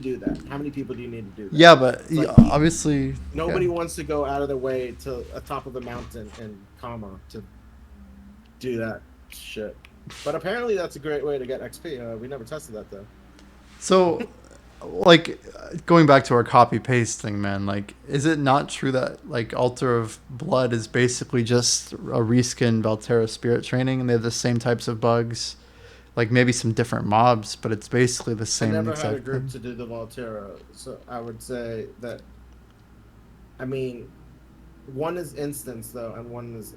do that? How many people do you need to do that? Yeah, but It's like obviously, yeah. nobody wants to go out of their way to a top of the mountain and comma to do that shit. But apparently that's a great way to get XP. We never tested that though. So, like, going back to our copy paste thing, man. Like, is it not true that like Altar of Blood is basically just a reskin Valterra Spirit training, and they have the same types of bugs, like maybe some different mobs, but it's basically the I same never had a exact group thing. to do the Volterra, so I would say that. I mean, one is instance though, and one is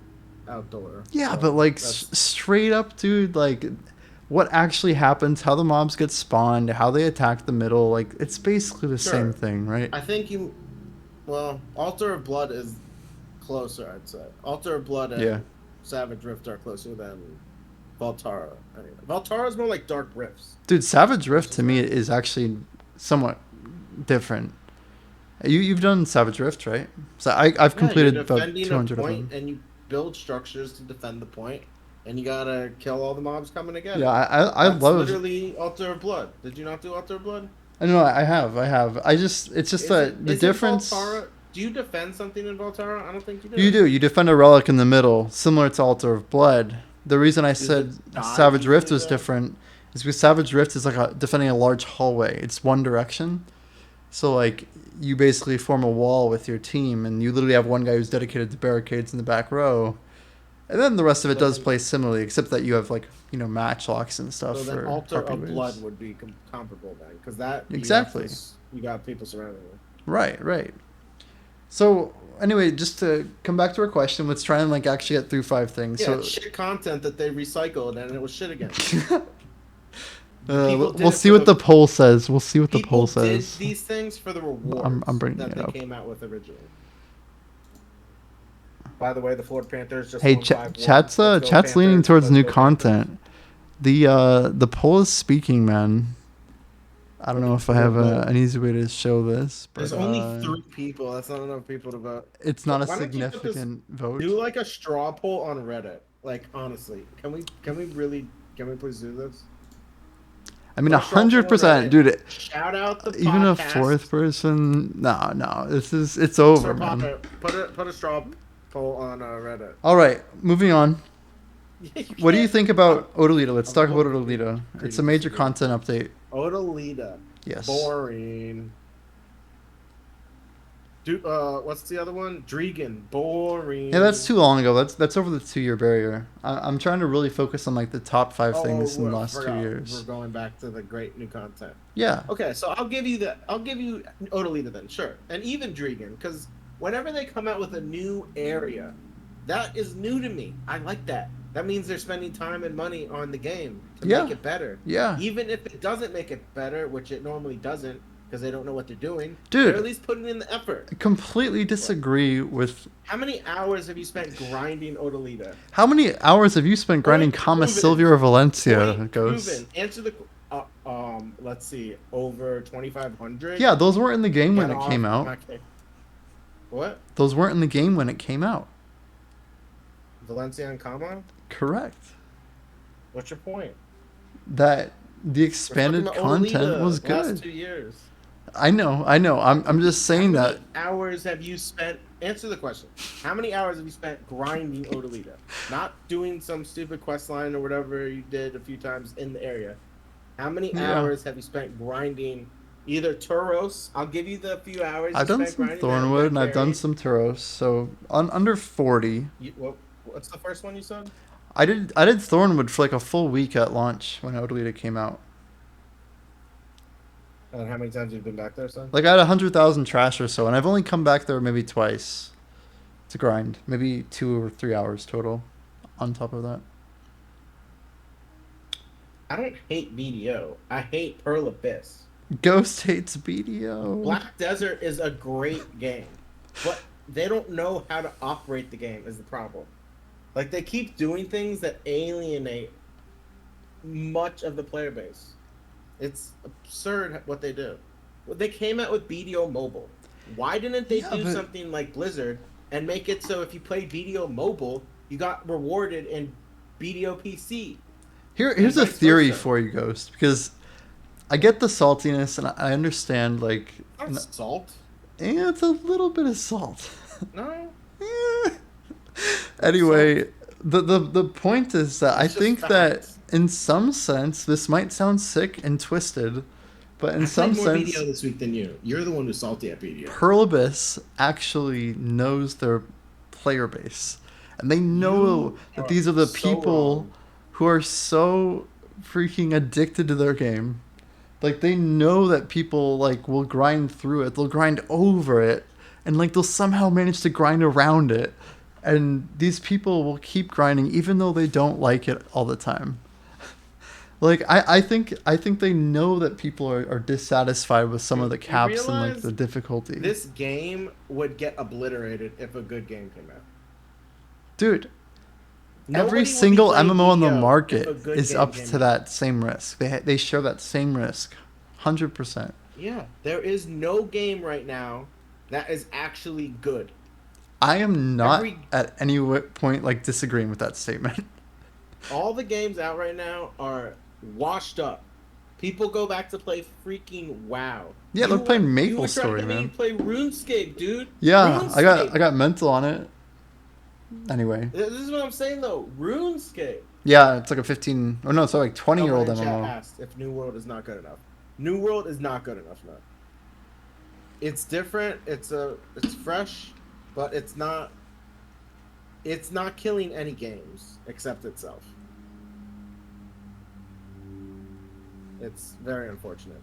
outdoor. Yeah, but So like that's straight up, dude, like what actually happens, how the mobs get spawned, how they attack the middle, like it's basically the same sure. thing, right? I think you. Well, Altar of Blood is closer. I'd say Altar of Blood Yeah. and Savage Rift are closer than Voltara. Anyway, Voltara is more like Dark Rifts. Dude, Savage Rift to Versus me that. is actually somewhat different. You've done Savage Rift, right? So I've Yeah, you're completed about defending a 200 of point, them. and you build structures to defend the point, and you gotta kill all the mobs coming to get Yeah, it. I That's love. literally Altar of Blood. Did you not do Altar of Blood? I know I have. I just it's just that the Isn't difference. Voltara? Do you defend something in Voltara? I don't think you You do. do. You defend a relic in the middle, similar to Altar of Blood. The reason I Does it said die Savage Rift easily was though? different is because Savage Rift is like defending a large hallway. It's one direction. So like you basically form a wall with your team, and you literally have one guy who's dedicated to barricades in the back row, and then the rest of it So does then, play similarly, except that you have like match locks and stuff so then for Altar harpy of Blood waves. would be comparable then, because that Exactly. you got people surrounding you. Right. Right. So anyway, just to come back to our question, let's try and like actually get through 5 things. Yeah, it's So shit content that they recycled, and it was shit again. we'll see what the poll says. We'll see what the People poll did says. these things for the I'm rewards bringing that it they up. came out with originally. By the way, the Florida Panthers just Hey, won 5-1. Let's go chat's leaning Panthers. towards Let's new go Panthers. content. The poll is speaking, man. I don't know if I have an easy way to show this, but There's only 3 people. That's not enough people to vote. it's not a Why don't you put this? significant vote. Do like a straw poll on Reddit. Like honestly, can we please do this? I mean, Put a straw poll on 100%, Reddit. dude. Shout out the Even a podcast. fourth person, no, it's over, Sir man. Papa, put a straw poll on Reddit. All right, moving on. Yeah, you What do you can't. think about Odalita? Let's talk about voting Odalita. for It's a major disagree. content update. Odalita. Yes. Boring. What's the other one? Dregan. Boring. Yeah, that's too long ago. That's over the 2 year barrier. I'm trying to really focus on like the top 5 things in the I last 2 forgot. years. We're going back to the great new content. Yeah. Okay, so I'll give you Odalita then, sure, and even Dregan, because whenever they come out with a new area, that is new to me. I like that. That means they're spending time and money on the game to make it better. Yeah. Even if it doesn't make it better, which it normally doesn't, because they don't know what they're doing. Dude. They're at least putting in the effort. I completely disagree with. How many hours have you spent grinding Odalita? How many hours have you spent grinding Kama Sylvia or Valencia, Ghost? Proven. Answer the. Let's see, over 2,500. Yeah, those weren't in the game when Get it off came my out. case. What? Those weren't in the game when it came out. Valencia and Kama? Correct. What's your point? That the expanded content was Last good. 2 years. I know. I'm just saying How that. many hours have you spent? Answer the question. How many hours have you spent grinding Odalita? Not doing some stupid quest line or whatever you did a few times in the area. How many Yeah. hours have you spent grinding Either Turos. I'll give you the few hours I've you done spent some grinding that Thornwood got and I've done carried. some Turos, so under 40. What's the first one you said? I did Thornwood for like a full week at launch when Odalita came out. And how many times you've been back there, son? Like I had 100,000 trash or so, and I've only come back there maybe twice to grind, maybe 2 or 3 hours total. On top of that, I don't hate BDO. I hate Pearl Abyss. Ghost hates BDO. Black Desert is a great game, but they don't know how to operate the game is the problem. Like they keep doing things that alienate much of the player base. It's absurd what they do. They came out with BDO Mobile. Why didn't they do something like Blizzard and make it so if you played BDO Mobile, you got rewarded in BDO PC? Here's a theory for you, Ghost, because I get the saltiness and I understand like salt. Yeah, it's a little bit of salt. No. Anyway, the point is that I think that in some sense this might sound sick and twisted, but in some sense, I played more BDO this week than you. You're the one who's salty at BDO. Pearl Abyss actually knows their player base, and they know that these are the people who are so freaking addicted to their game. Like they know that people like will grind through it, they'll grind over it, and like they'll somehow manage to grind around it. And these people will keep grinding even though they don't like it all the time. Like I think they know that people are dissatisfied with some of the caps and like the difficulty. This game would get obliterated if a good game came out. Dude, every single MMO on the market is up to that same risk. They share that same risk, 100%. Yeah, there is no game right now that is actually good. I am not at any point like disagreeing with that statement. All the games out right now are washed up. People go back to play freaking WoW. Yeah, they're playing Maple Story, man. You play RuneScape, dude. Yeah, RuneScape. I got mental on it. Anyway, this is what I'm saying though. RuneScape. Yeah, it's like a 15. Oh no, it's like 20-year-old MMO. Asked if New World is not good enough. New World is not good enough now. It's different. It's fresh, but it's not killing any games except itself. It's very unfortunate.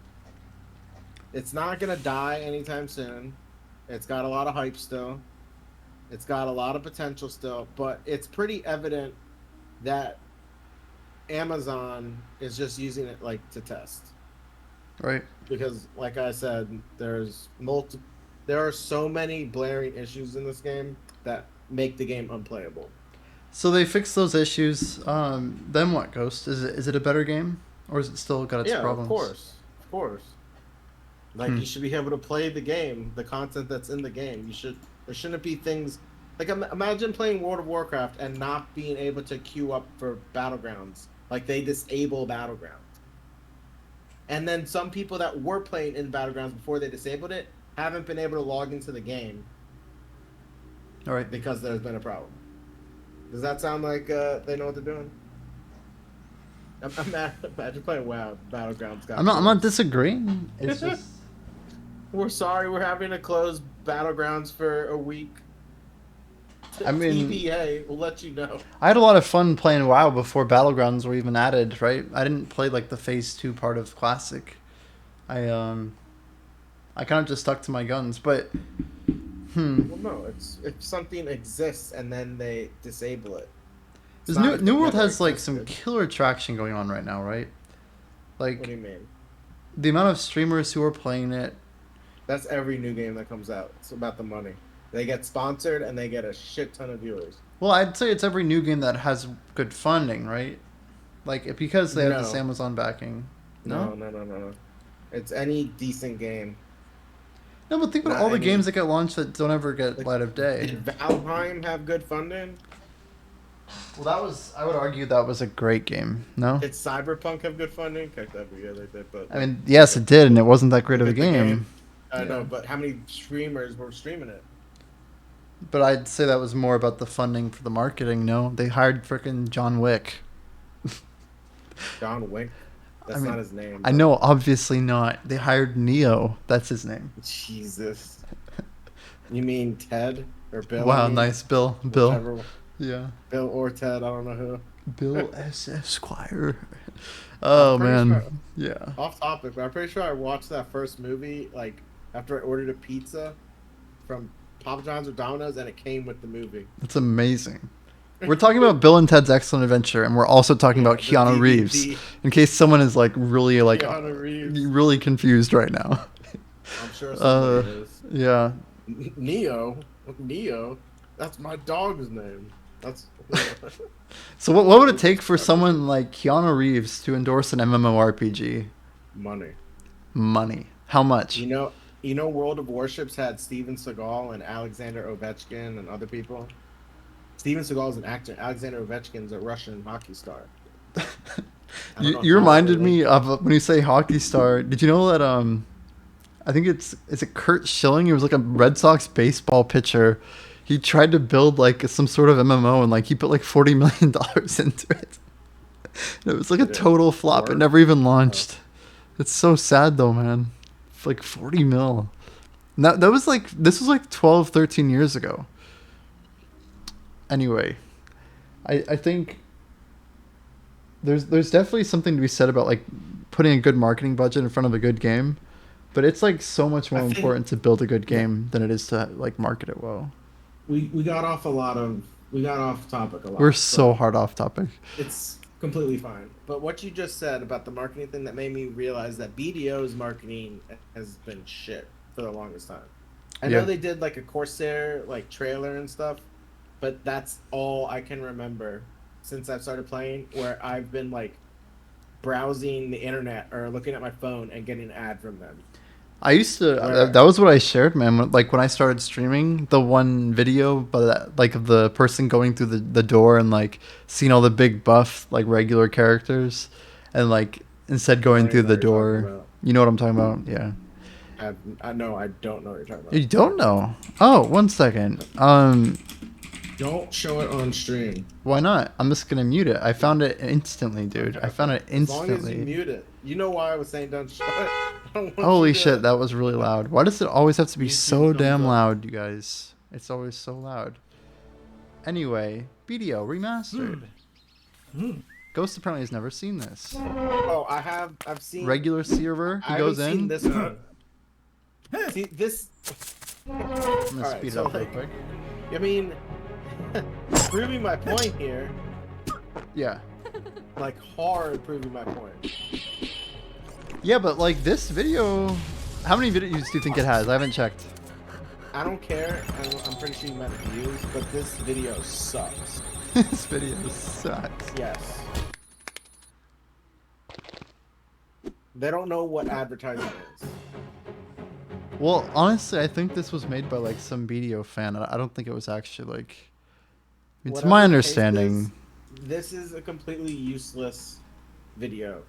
It's not gonna die anytime soon. It's got a lot of hype still. It's got a lot of potential still, but it's pretty evident that Amazon is just using it like to test. Right. Because like I said, there are so many blaring issues in this game that make the game unplayable. So they fixed those issues. Then what, Ghost? Is it a better game? Or is it still got its problems? Yeah, of course. Like you should be able to play the game, the content that's in the game. There shouldn't be things like imagine playing World of Warcraft and not being able to queue up for battlegrounds. Like they disable battlegrounds, and then some people that were playing in battlegrounds before they disabled it haven't been able to log into the game. All right, because there's been a problem. Does that sound like they know what they're doing? Imagine playing WoW battlegrounds. I'm not disagreeing. It's just we're sorry we're having to close battlegrounds for a week. I mean, TBA, we'll let you know. I had a lot of fun playing WoW before battlegrounds were even added. Right, I didn't play like the phase 2 part of Classic. I kind of just stuck to my guns, but Well, no, it's if something exists and then they disable it. New World has like some killer traction going on right now, right? Like, what do you mean? The amount of streamers who are playing it. That's every new game that comes out. It's about the money. They get sponsored and they get a shit ton of viewers. Well, I'd say it's every new game that has good funding, right? Like because they have this Amazon backing. No. It's any decent game. No, but think about all the games that get launched that don't ever get light of day. Did Valheim have good funding? Well, I would argue that was a great game. No? Did Cyberpunk have good funding? Every year they did, but... I mean, yes, it did, and it wasn't that great of a game. I know, but how many streamers were streaming it? But I'd say that was more about the funding for the marketing, no? They hired frickin' John Wick. John Wick? That's not his name. I know, obviously not. They hired Neo. That's his name. Jesus. You mean Ted or Bill? Wow, I mean, nice, Bill. whichever. Yeah. Bill or Ted, I don't know who. Bill S. Esquire. Oh man, sure, yeah. Off topic, but I'm pretty sure I watched that first movie like after I ordered a pizza from Papa John's or Domino's, and it came with the movie. That's amazing. We're talking about Bill and Ted's Excellent Adventure, and we're also talking about the Keanu DVD. Reeves. In case someone is really Keanu Reeves. really confused right now. I'm sure somebody is. Yeah. Neo, that's my dog's name. That's. So what would it take for someone like Keanu Reeves to endorse an MMORPG? Money. How much? You know, World of Warships had Steven Seagal and Alexander Ovechkin and other people. Steven Seagal is an actor. Alexander Ovechkin's a Russian hockey star. You reminded me of when you say hockey star. Did you know that I think is it Kurt Schilling? He was like a Red Sox baseball pitcher. He tried to build like some sort of MMO and like he put like $40 million into it. And it was like a total flop. It never even launched. It's so sad though, man. It's like 40 mil. And that was like, this was like 12, 13 years ago. Anyway, I think there's definitely something to be said about like putting a good marketing budget in front of a good game, but it's like so much more important to build a good game than it is to like market it well. We got off topic a lot. We're so hard off topic. It's completely fine. But what you just said about the marketing thing, that made me realize that BDO's marketing has been shit for the longest time. I know they did like a Corsair like trailer and stuff, but that's all I can remember since I've started playing, where I've been like browsing the internet or looking at my phone and getting an ad from them. I used to. That was what I shared, man. Like when I started streaming, the one video, but like of the person going through the door and like seeing all the big buff like regular characters, and like instead going through the door. You know what I'm talking about? Yeah. I know. I don't know what you're talking about. You don't know? Oh, 1 second. Don't show it on stream. Why not? I'm just gonna mute it. I found it instantly, dude. I found it instantly. As long as you mute it. You know why I was saying don't show it? Holy shit, that was really loud. Why does it always have to be so damn loud, you guys? It's always so loud. Anyway, BDO remastered. Ghost apparently has never seen this. Oh, I've seen regular server. He goes in. Seen this one. See this. I'm gonna speed it up real quick. I mean, proving my point here. Yeah. Like hard proving my point. Yeah, but like this video, how many videos do you think it has? I haven't checked. I don't care. I'm pretty sure you meant views, but this video sucks. This video sucks. Yes. They don't know what advertising is. Well, honestly, I think this was made by like some BDO fan. I don't think it was actually like. It's my understanding. This is a completely useless video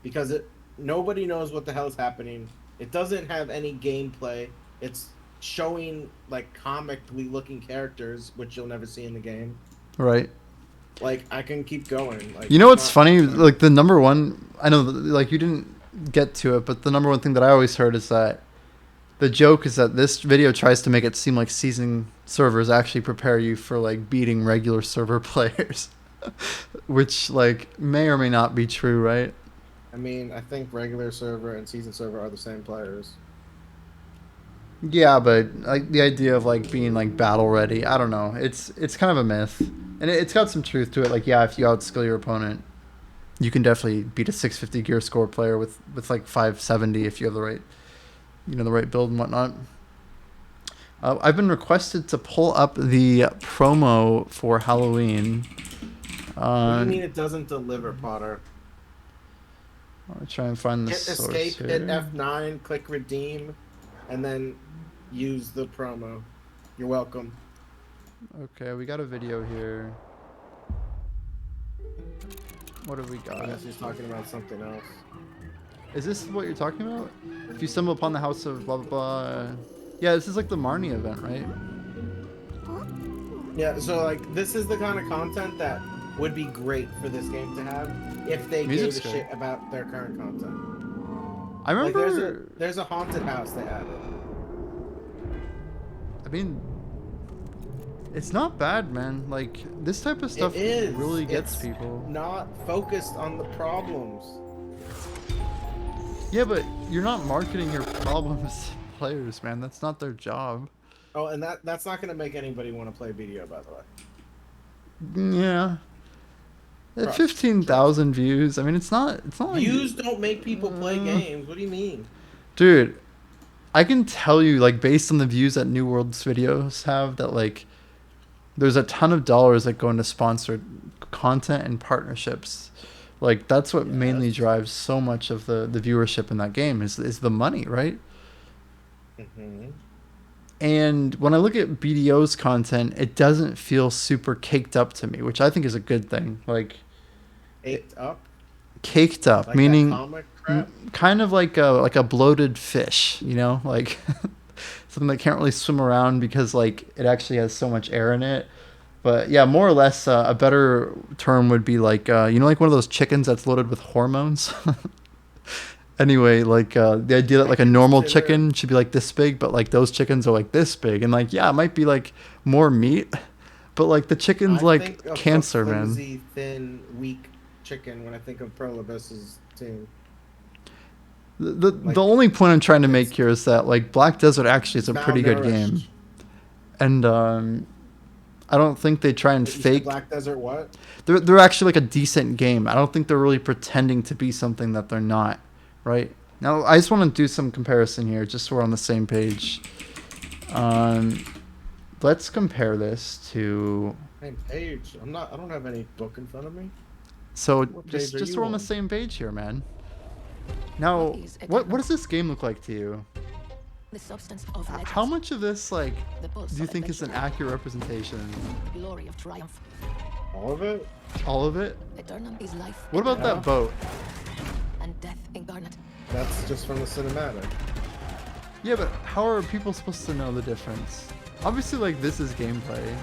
because nobody knows what the hell is happening. It doesn't have any gameplay. It's showing like comically looking characters, which you'll never see in the game. Right. Like I can keep going. Like, you know what's funny? Like the number one, I know, like you didn't get to it, but the number one thing that I always heard is that the joke is that this video tries to make it seem like season servers actually prepare you for like beating regular server players, which like may or may not be true, right? I mean, I think regular server and season server are the same players. Yeah, but like the idea of like being like battle ready, I don't know. It's kind of a myth, and it's got some truth to it. Like, yeah, if you outskill your opponent, you can definitely beat a 650 gear score player with like 570 if you have the right, the right build and whatnot. I've been requested to pull up the promo for Halloween. What do you mean it doesn't deliver, Potter? I'll try and find the source escape, here. hit F9, click redeem, and then use the promo. You're welcome. Okay, we got a video here. What have we got? I guess he's talking about something else. Is this what you're talking about? If you stumble upon the house of blah blah blah. Yeah, this is like the Marnie event, right? Yeah, so like this is the kind of content that would be great for this game to have if they gave a shit about their current content. I remember there's a haunted house they added. I mean, it's not bad, man. Like, this type of stuff really gets people. Not focused on the problems. Yeah, but you're not marketing your problems to players, man. That's not their job. Oh, and that's not going to make anybody want to play BDO, by the way. Yeah. At 15,000 views, I mean, it's not views don't make people play games. What do you mean? Dude, I can tell you, like, based on the views that New World's videos have, that, like, there's a ton of dollars that go into sponsored content and partnerships. Like, that's what mainly drives so much of the viewership in that game is the money, right? Mm-hmm. And when I look at BDO's content, it doesn't feel super caked up to me, which I think is a good thing. Like, caked up, like meaning kind of like a bloated fish, you know, like something that can't really swim around because like it actually has so much air in it. But yeah, more or less, a better term would be like like one of those chickens that's loaded with hormones. Anyway, like the idea that like a normal chicken should be like this big, but like those chickens are like this big, and like yeah, it might be like more meat, but like the chicken's like cancer, man. Flimsy, thin, weak chicken when I think of Pro Labess's team. The only point I'm trying to make here is that like Black Desert actually is a pretty good game, and I don't think they try and fake. Black Desert what? They're actually like a decent game. I don't think they're really pretending to be something that they're not. Right now, I just want to do some comparison here, just so we're on the same page. Let's compare this to. Same page. I don't have any book in front of me. So just so we're on the same page here, man. Now, what does this game look like to you? The substance of how much of this like do you think is an accurate representation? Glory of triumph. All of it? All of it? Is life. What about that boat? And death incarnate. That's just from the cinematic. Yeah, but how are people supposed to know the difference? Obviously, like, this is gameplay.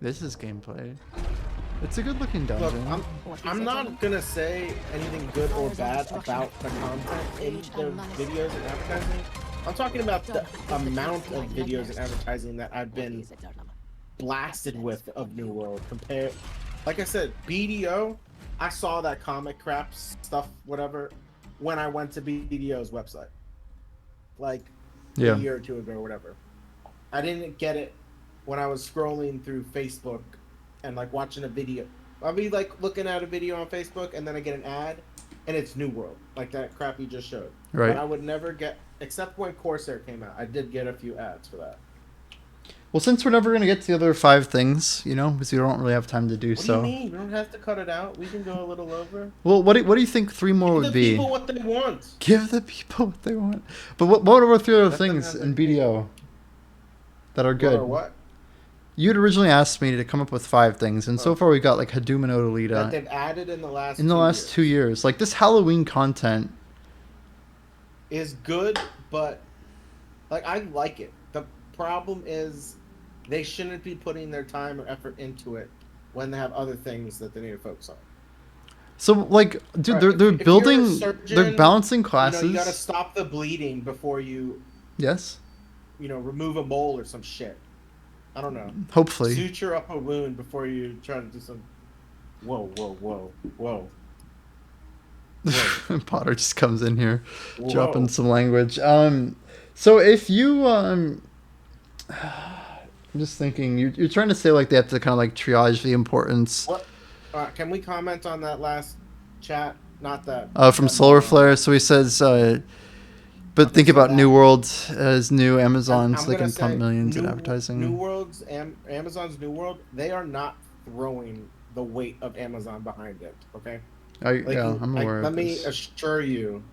This is gameplay. It's a good-looking dungeon. Look, I'm not gonna say anything good or bad about the content in the videos and advertising. I'm talking about the amount of videos and advertising that I've been blasted with of New World. Like I said, BDO, I saw that comic crap stuff, whatever, when I went to BDO's website. Like, a year or two ago or whatever. I didn't get it when I was scrolling through Facebook and, like, watching a video. I'll be, like, looking at a video on Facebook, and then I get an ad, and it's New World. Like that crap you just showed. Right. But I would never get, except when Corsair came out, I did get a few ads for that. Well, since we're never going to get to the other 5 things, you know, because we don't really have time to do so. What do you mean? We don't have to cut it out. We can go a little over. Well, what do you think 3 more would be? Give the people what they want. Give the people what they want. But what are 3 other things in BDO that are good? What? You'd originally asked me to come up with 5 things, and so far we got like Hadouken and Odalita. That they've added in the last years. 2 years. Like this Halloween content is good, but like I like it. The problem is they shouldn't be putting their time or effort into it when they have other things that they need to focus on. So like, dude, they're building, surgeon, they're balancing classes. You gotta stop the bleeding before you. Yes. Remove a mole or some shit. I don't know. Hopefully. Suture up a wound before you try to do some. Whoa. Potter just comes in here, dropping some language. So if you I'm just thinking, you're trying to say like they have to kind of like triage the importance. What? Can we comment on that last chat? Not that. From Solar Flare. So he says, but think about New World as new Amazon, so they can pump millions in advertising. Amazon's New World, they are not throwing the weight of Amazon behind it. Okay. I'm aware. Let me assure you,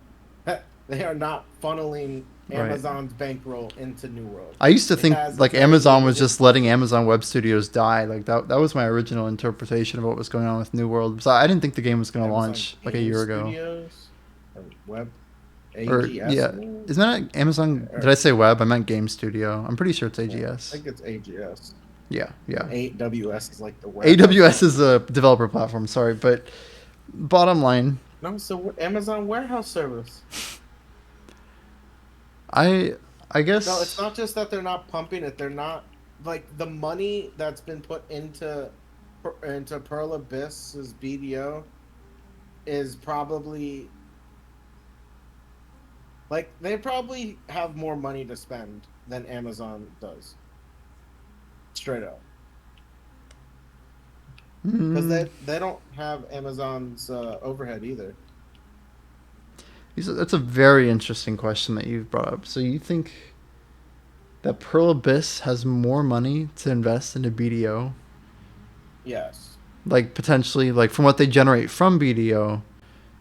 they are not funneling Amazon's bankroll into New World. I used to think like Amazon was just letting Amazon Web Studios die. Like that was my original interpretation of what was going on with New World. So I didn't think the game was going to launch like a year ago. Studios, or Web. Isn't that Amazon? Did I say Web? I meant Game Studio. I'm pretty sure it's AGS. I think it's AGS. Yeah, yeah. AWS is like the warehouse. AWS is a developer platform. Sorry, but bottom line, No, so Amazon warehouse service. I No, it's guess not just that they're not pumping it. They're not like the money that's been put into Pearl Abyss's BDO is probably like they probably have more money to spend than Amazon does. Straight up. Because they don't have Amazon's overhead either. that's a very interesting question that you've brought up. So you think that Pearl Abyss has more money to invest into BDO, Yes. like potentially, like from what they generate from BDO,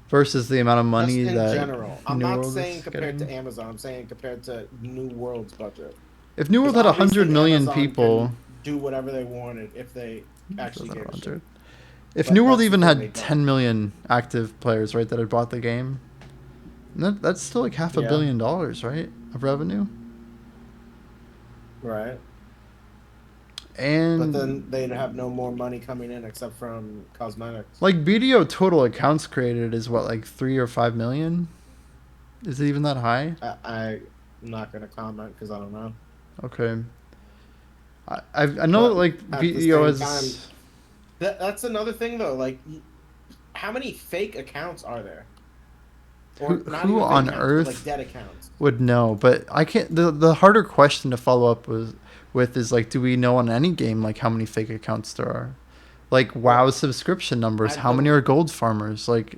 versus the amount of Just money in that general. I'm New not World saying is compared getting? to Amazon. I'm saying compared to New World's budget. If New Because World had 100 obviously million Amazon people, can do whatever they wanted if they actually doesn't gave have a shit. 100. If But New World that's the even thing, they had don't. 10 million active players, right, that had bought the game, that's still like half a Yeah. billion dollars, right, of revenue. Right. But And then they'd have no more money coming in except from cosmetics. like BDO total accounts created is what, like 3 or 5 million? Is it even that high? I'm not going to comment because I don't know. Okay. I know But like at the BDO same time, has. that's another thing though. Like, how many fake accounts are there? Or not Who even fake on accounts, but like earth dead accounts. would know? But I can't. The harder question to follow up with is like, do we know on any game like how many fake accounts there are? Like Well, WoW subscription numbers, I how many bel are gold farmers? Like,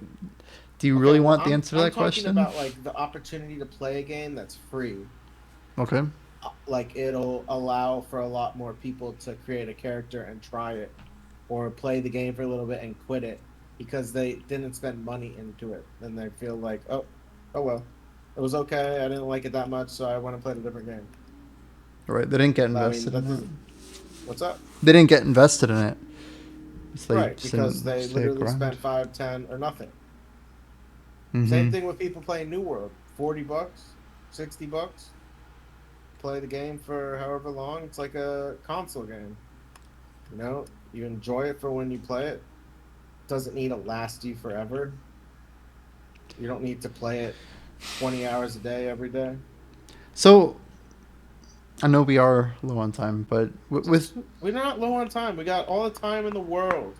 do you okay, really well, want the answer to I'm that talking question? about like the opportunity to play a game that's free. Okay. Like it'll allow for a lot more people to create a character and try it, or play the game for a little bit and quit it because they didn't spend money into it. Then they feel like, oh well, it was okay. I didn't like it that much, so I want to play a different game. Right. They didn't get I mean, invested that in it. doesn't. What's up? They didn't get invested in it. So they Right, just because didn't they stick literally around. spent 5, 10, or nothing. Same Mm-hmm. thing with people playing New World. $40, $60. Play the game for however long. It's like a console game. You know, you enjoy it for when you play it. Doesn't need to last you forever. You don't need to play it 20 hours a day every day. So I know we are low on time, but with We're not low on time. We got all the time in the world.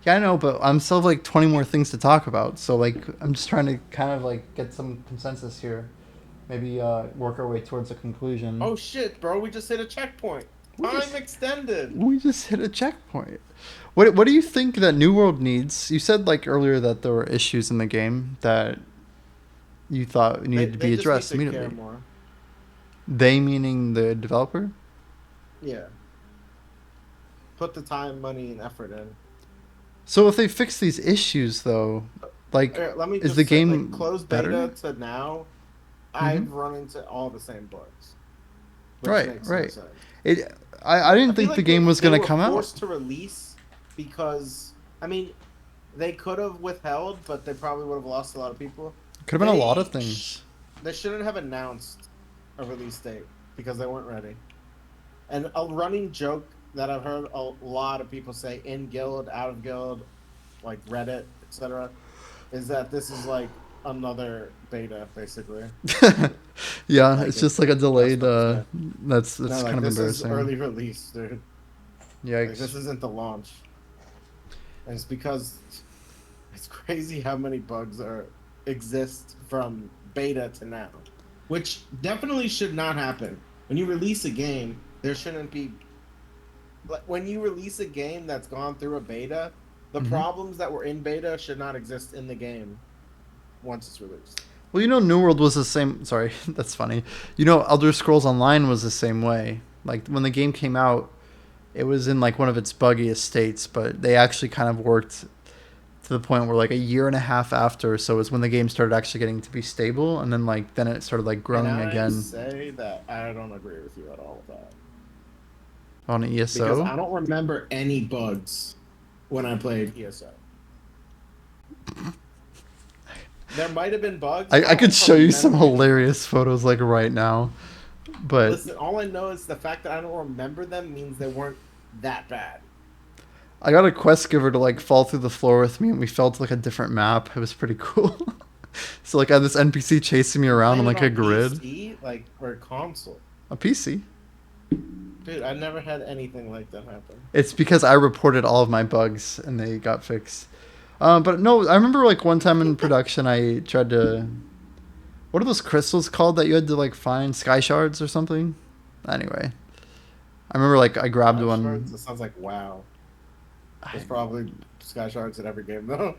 yeah, I know, but I'm still have like 20 more things to talk about. So like I'm just trying to kind of like get some consensus here. Maybe work our way towards a conclusion. Oh shit, bro! We just hit a checkpoint. We Time just extended. we just hit a checkpoint. What do you think that New World needs? You said like earlier that there were issues in the game that you thought They needed to they be just need addressed to care immediately. more. They meaning the developer? Yeah. Put the time, money, and effort in. So if they fix these issues though, like Let me is the just say, like, game closed better? beta to now, Mm-hmm. I've run into all the same bugs, which Right, makes no right. sense. I I didn't feel think the like game was they gonna were come out. forced to release because, I mean, they could have withheld, but they probably would have lost a lot of people. Could have been a lot of They things. they shouldn't have announced a release date because they weren't ready. And a running joke that I've heard a lot of people say in guild, out of guild, like Reddit, etc., is that this is like another beta, basically. Yeah, Like it's just like a that's delayed. what they say. That's No, kind like of this is embarrassing. early release, dude. Like Yikes. this isn't the launch. And it's because it's crazy how many bugs exist from beta to now, which definitely should not happen. When you release a game, there shouldn't be. Like when you release a game that's gone through a beta, the Hmm. problems that were in beta should not exist in the game once it's released. Well, New World was the same. Sorry, that's funny. Elder Scrolls Online was the same way. Like when the game came out, it was in like one of its buggiest states, but they actually kind of worked to the point where like a year and a half after, so it was when the game started actually getting to be stable, and then it started like And growing I again say that I don't agree with you at all with that. on Because ESO. I don't remember any bugs when I played ESO. There might have been bugs. I could don't show you some remember any bugs. hilarious photos like right now, but Listen, all I know is the fact that I don't remember them means they weren't that bad. I got a quest giver to like fall through the floor with me, and we fell to like a different map. It was pretty cool. So like I had this NPC chasing me around on Playing it like a on grid. PC, like or console. A PC. Dude, I never had anything like that happen. It's because I reported all of my bugs and they got fixed. But no, I remember like one time in production I tried to. What are those crystals called that you had to like find? Sky shards or something? Anyway, I remember like I grabbed Sky one. Shards, it sounds like WoW. There's probably Sky Shards in every game though.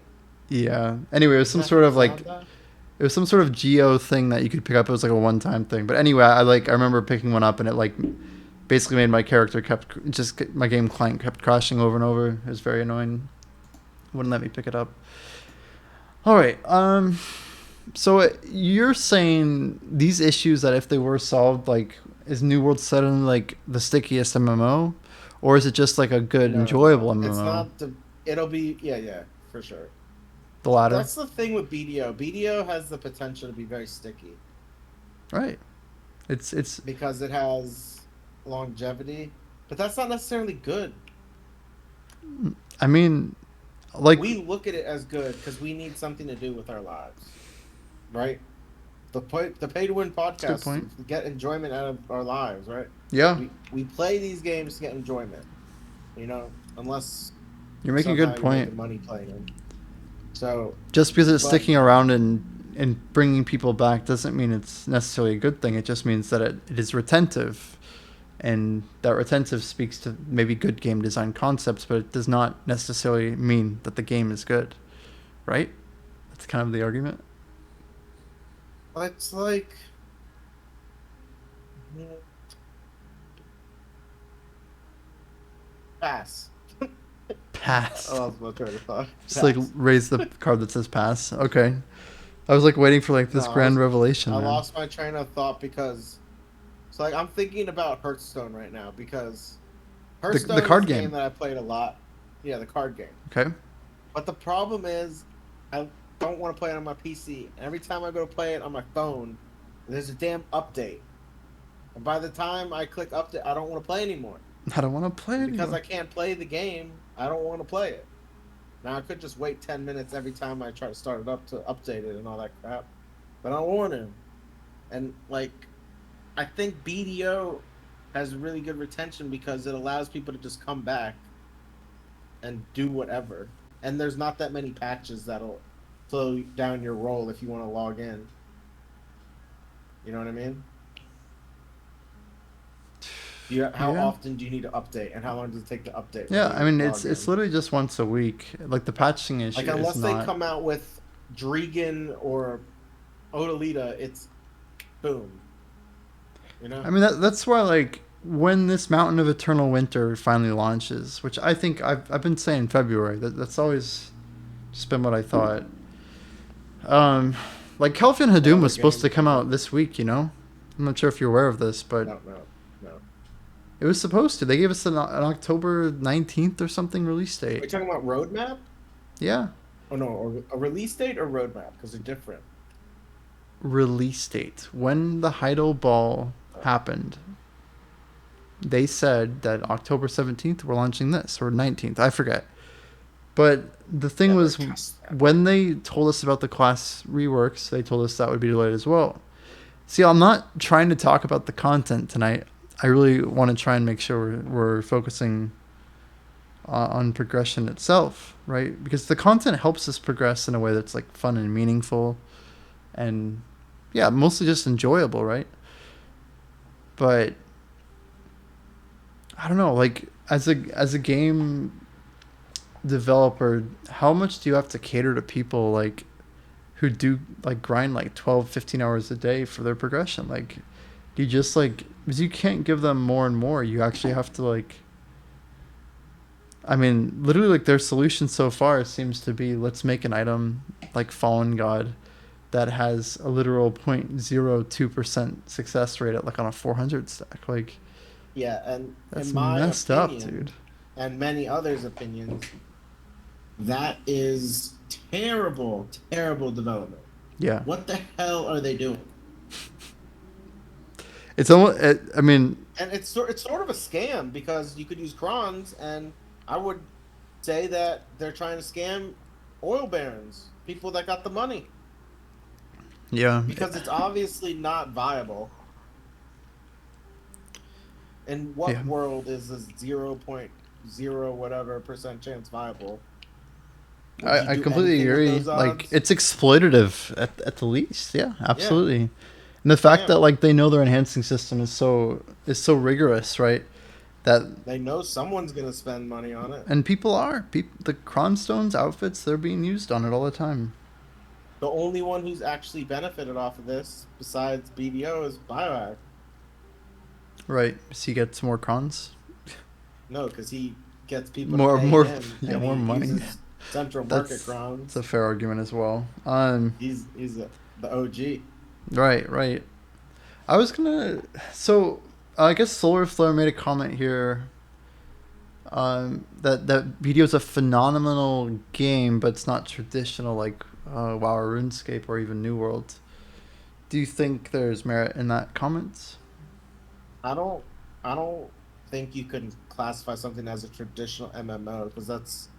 Yeah. Anyway, it was some Does that sort of sound like that? it was some sort of geo thing that you could pick up. It was like a one-time thing. But anyway, I remember picking one up and it like basically made my character my game client kept crashing over and over. It was very annoying. Wouldn't let me pick it up. All right. So you're saying these issues that if they were solved, like is New World suddenly like the stickiest MMO, or is it just like a good, enjoyable MMO? It's not the. It'll be yeah, for sure. The latter. That's the thing with BDO. BDO has the potential to be very sticky. Right. It's because it has longevity, but that's not necessarily good. I mean, like we look at it as good because we need something to do with our lives, right? The pay to win podcast to get enjoyment out of our lives, right? Yeah. We play these games to get enjoyment, unless you're making a good point. Making money playing them. So just because it's sticking around and bringing people back doesn't mean it's necessarily a good thing. It just means that it is retentive, and that retentive speaks to maybe good game design concepts, but it does not necessarily mean that the game is good, right? That's kind of the argument. It's like pass. Pass. Oh, I was about to try to thought. Just like raise the card that says pass. Okay. I was like waiting for like this grand revelation. I lost my train of thought because it's like I'm thinking about Hearthstone right now because Hearthstone the card is a game game that I played a lot. Yeah, the card game. Okay. But the problem is I don't want to play it on my PC. Every time I go to play it on my phone, there's a damn update. And by the time I click update, I don't want to play anymore. I don't want to play it because I can't play the game. I don't want to play it. Now I could just wait 10 minutes every time I try to start it up to update it and all that crap, but I don't want to. And like, I think BDO has really good retention because it allows people to just come back and do whatever. And there's not that many patches that'll slow down your roll if you want to log in. You know what I mean? How often do you need to update, and how long does it take to update? Yeah, I mean it's literally just once a week. Like the patching issue. Like unless they come out with Dregan or Odalita, it's boom. I mean that's why like when this Mountain of Eternal Winter finally launches, which I think I've been saying February. That's always just been what I thought. Like Kelvin Hadoom was supposed to come out this week. I'm not sure if you're aware of this, but. No. It was supposed to. They gave us an October 19th or something release date. Are you talking about roadmap? Yeah. Oh, no. Or a release date or roadmap? Because they're different. Release date. When the Heidel Ball happened, they said that October 17th we're launching this, or 19th. I forget. But the thing was, when they told us about the class reworks, they told us that would be delayed as well. See, I'm not trying to talk about the content tonight. I really want to try and make sure we're focusing on progression itself, right? Because the content helps us progress in a way that's like fun and meaningful and yeah, mostly just enjoyable, right? But I don't know, like as a game developer, how much do you have to cater to people like who do like grind like 12, 15 hours a day for their progression? Like you just like, because you can't give them more and more. You actually have to like, I mean, literally like their solution so far seems to be let's make an item like Fallen God that has a literal 0.02% success rate at like on a 400 stack. Like, yeah, and that's in my messed opinion, up, dude. And many others' opinions, that is terrible development. Yeah. What the hell are they doing? It's almost. I mean, And it's sort of a scam because you could use crons, and I would say that they're trying to scam oil barons, people that got the money, yeah, because it's obviously not viable. In yeah. what world is a 0.0 whatever percent chance viable? Would you I do completely anything with agree. those Like odds? it's exploitative at the least. Yeah, Yeah, absolutely. And the fact scam. that like they know their enhancing system is so rigorous, right? That They know someone's gonna spend money on it. and people are the Cronstones outfits, they're being used on it all the time. The only one who's actually benefited off of this, besides BDO, is Biohack. Right. So you get some more crons, No, because he gets people to more pay more him, yeah, and more he money. uses central market That's crowns. a fair argument as well. He's the OG. Right, right. I was gonna. So I guess Solar Flare made a comment here. That video is a phenomenal game, but it's not traditional like WoW or RuneScape or even New World. Do you think there's merit in that comment? I don't I don't think you can classify something as a traditional MMO because that's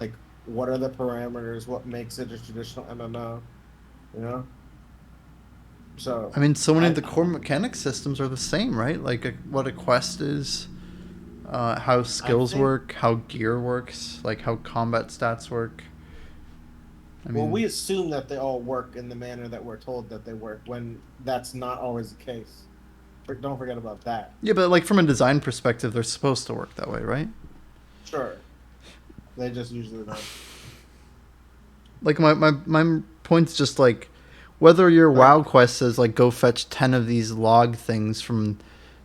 like what are the parameters? What makes it a traditional MMO? You know. So I mean, so many of I the core mechanic systems are the same, right? Like what a quest is, how I skills think work, how gear works, like how combat stats work. I well mean, we assume that they all work in the manner that we're told that they work when that's not always the case. But don't forget about that. yeah, but like from a design perspective, they're supposed to work that way, right? Sure. They just usually don't. Like my point's just like whether your Like WoW quest says like go fetch 10 of these log things from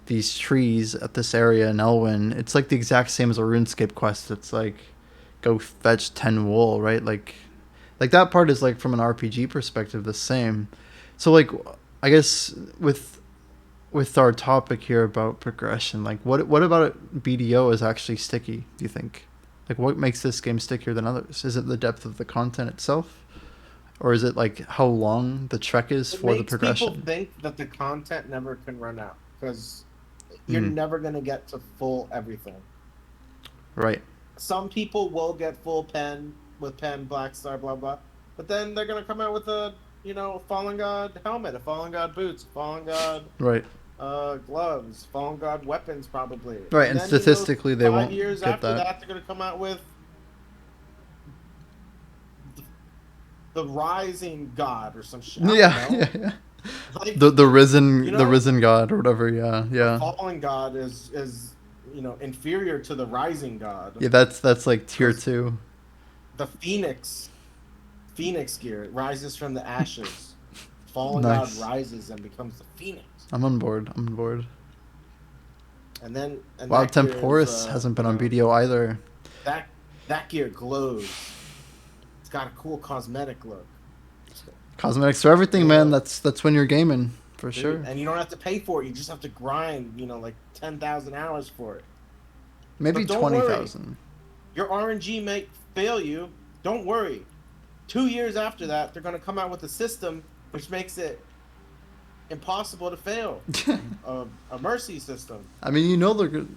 these trees at this area in Elwyn, it's like the exact same as a RuneScape quest. It's like go fetch 10 wool, right? Like that part is like from an RPG perspective the same. So like I guess with our topic here about progression, like what about BDO is actually sticky, do you think? Like what makes this game stickier than others? Is it the depth of the content itself? Or is it like how long the trek is it for the makes people progression? think that the content never can run out because you're Mm, never gonna get to full everything. right. Some people will get full pen with pen, black star, blah blah, but then they're gonna come out with a fallen god helmet, a fallen god boots, fallen god Right. gloves, fallen god weapons probably, Right. and And then statistically, they 5 years won't get after that. that they're gonna come out with the rising god or some shit. I don't Yeah. know. Yeah. Yeah. Like you The know, risen god or whatever. Yeah. the Yeah. fallen god is inferior to the rising god Yeah. That's like tier because two. the phoenix gear rises from the ashes. Fallen god Nice. rises and becomes the phoenix, I'm on board. I'm on board. and Wow. that gear is Temporis hasn't been on BDO either. that that gear glows. It's got a cool cosmetic look. Cosmetics for everything, man. Yeah, That's when you're gaming for dude, sure. and you don't have to pay for it. You just have to grind, like 10,000 hours for it. Maybe But don't twenty worry, thousand. your RNG may fail you. Don't worry. 2 years after that, they're going to come out with a system which makes it impossible to fail. A mercy system. I mean,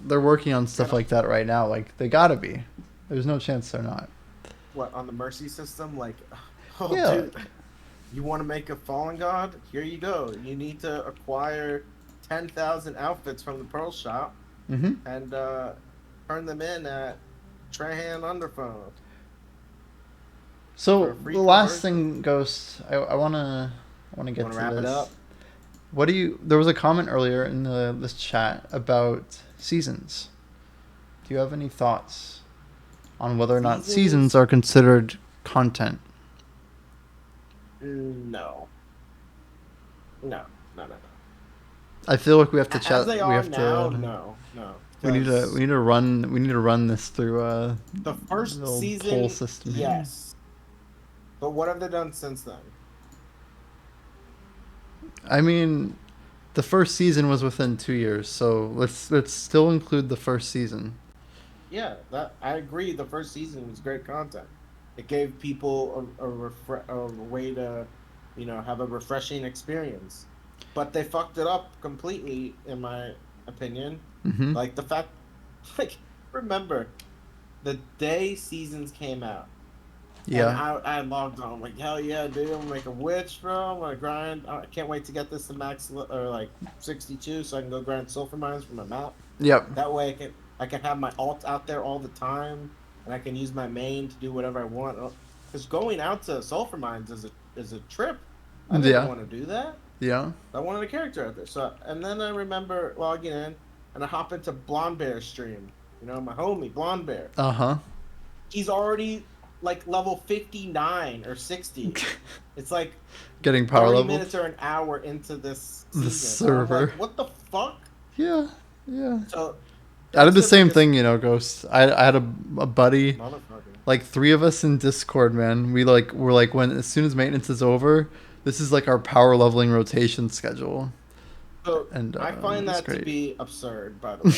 they're working on stuff Gonna, like that right now. Like they gotta be. There's no chance they're not. what, on the mercy system? Like, oh, Yeah. dude, you want to make a fallen god? Here you go. You need to acquire 10,000 outfits from the Pearl Shop Mm-hmm. and turn them in at Trahan Underphone. For So a free the last conversion. thing, Ghost, I wanna get Want to to wrap it this. up? What do you? There was a comment earlier in this chat about seasons. Do you have any thoughts on whether or not seasons Seasons? are considered content? No. No. No, no, no. I feel like we have to As chat. they We are have now, to. no. No. We need to. 'Cause We need to run. We need to run this through the the first old poll season, system here. yes. But what have they done since then? I mean, the first season was within 2 years, so let's still include the first season. Yeah, that I agree. The first season was great content. It gave people a way to, have a refreshing experience. but they fucked it up completely, in my opinion. Mm-hmm. Like the fact, like remember, the day seasons came out, and Yeah. I logged on. I'm like, hell yeah, dude! I'm gonna make a witch, bro. I'm gonna grind. I can't wait to get this to or like 62, so I can go grind sulfur mines for my map. Yep. That way, I can have my alt out there all the time, and I can use my main to do whatever I want. Because going out to sulfur mines is a trip. I didn't Yeah. want to do that. Yeah. I wanted a character out there. So, and then I remember logging in, and I hop into Blonde Bear's stream. You know, my homie Blonde Bear. Uh-huh. He's already like level 59 or 60. It's like Getting power 30 level. minutes or an hour into this The season. And I'm server. like, what the fuck? Yeah. Yeah. So I did the that's same biggest thing, you know, Ghost. I had a buddy, motherfucker. like 3 of us in Discord, man. We're like, when as soon as maintenance is over, this is like our power leveling rotation schedule. So And I find it's that to great. be absurd, by the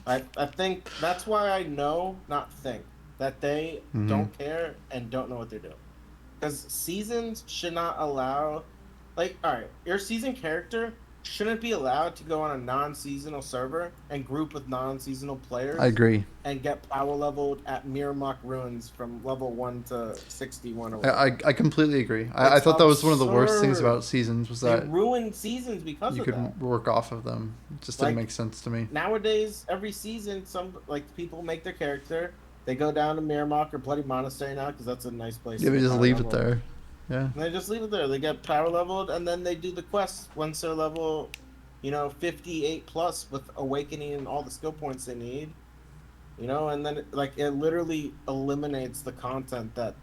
way. I think that's why I know, not think, that they Mhm. don't care and don't know what they're doing. Because seasons should not allow, like, all right, your season character shouldn't be allowed to go on a non-seasonal server and group with non-seasonal players I agree. and get power leveled at Miramok Ruins from level 1 to 61 or I whatever. I completely agree. I It's thought that was one of the worst things absurd. about seasons was They that ruined seasons because you of could that. work off of them. It just didn't Like, make sense to me. Nowadays, every season, some like people make their character. They go down to Miramok or Bloody Monastery now because that's a nice place. Yeah, to we get just power leave it leveled. there. Yeah. And they just leave it there. They get power leveled, and then they do the quests once they're level, 58 plus with awakening and all the skill points they need. And then like it literally eliminates the content that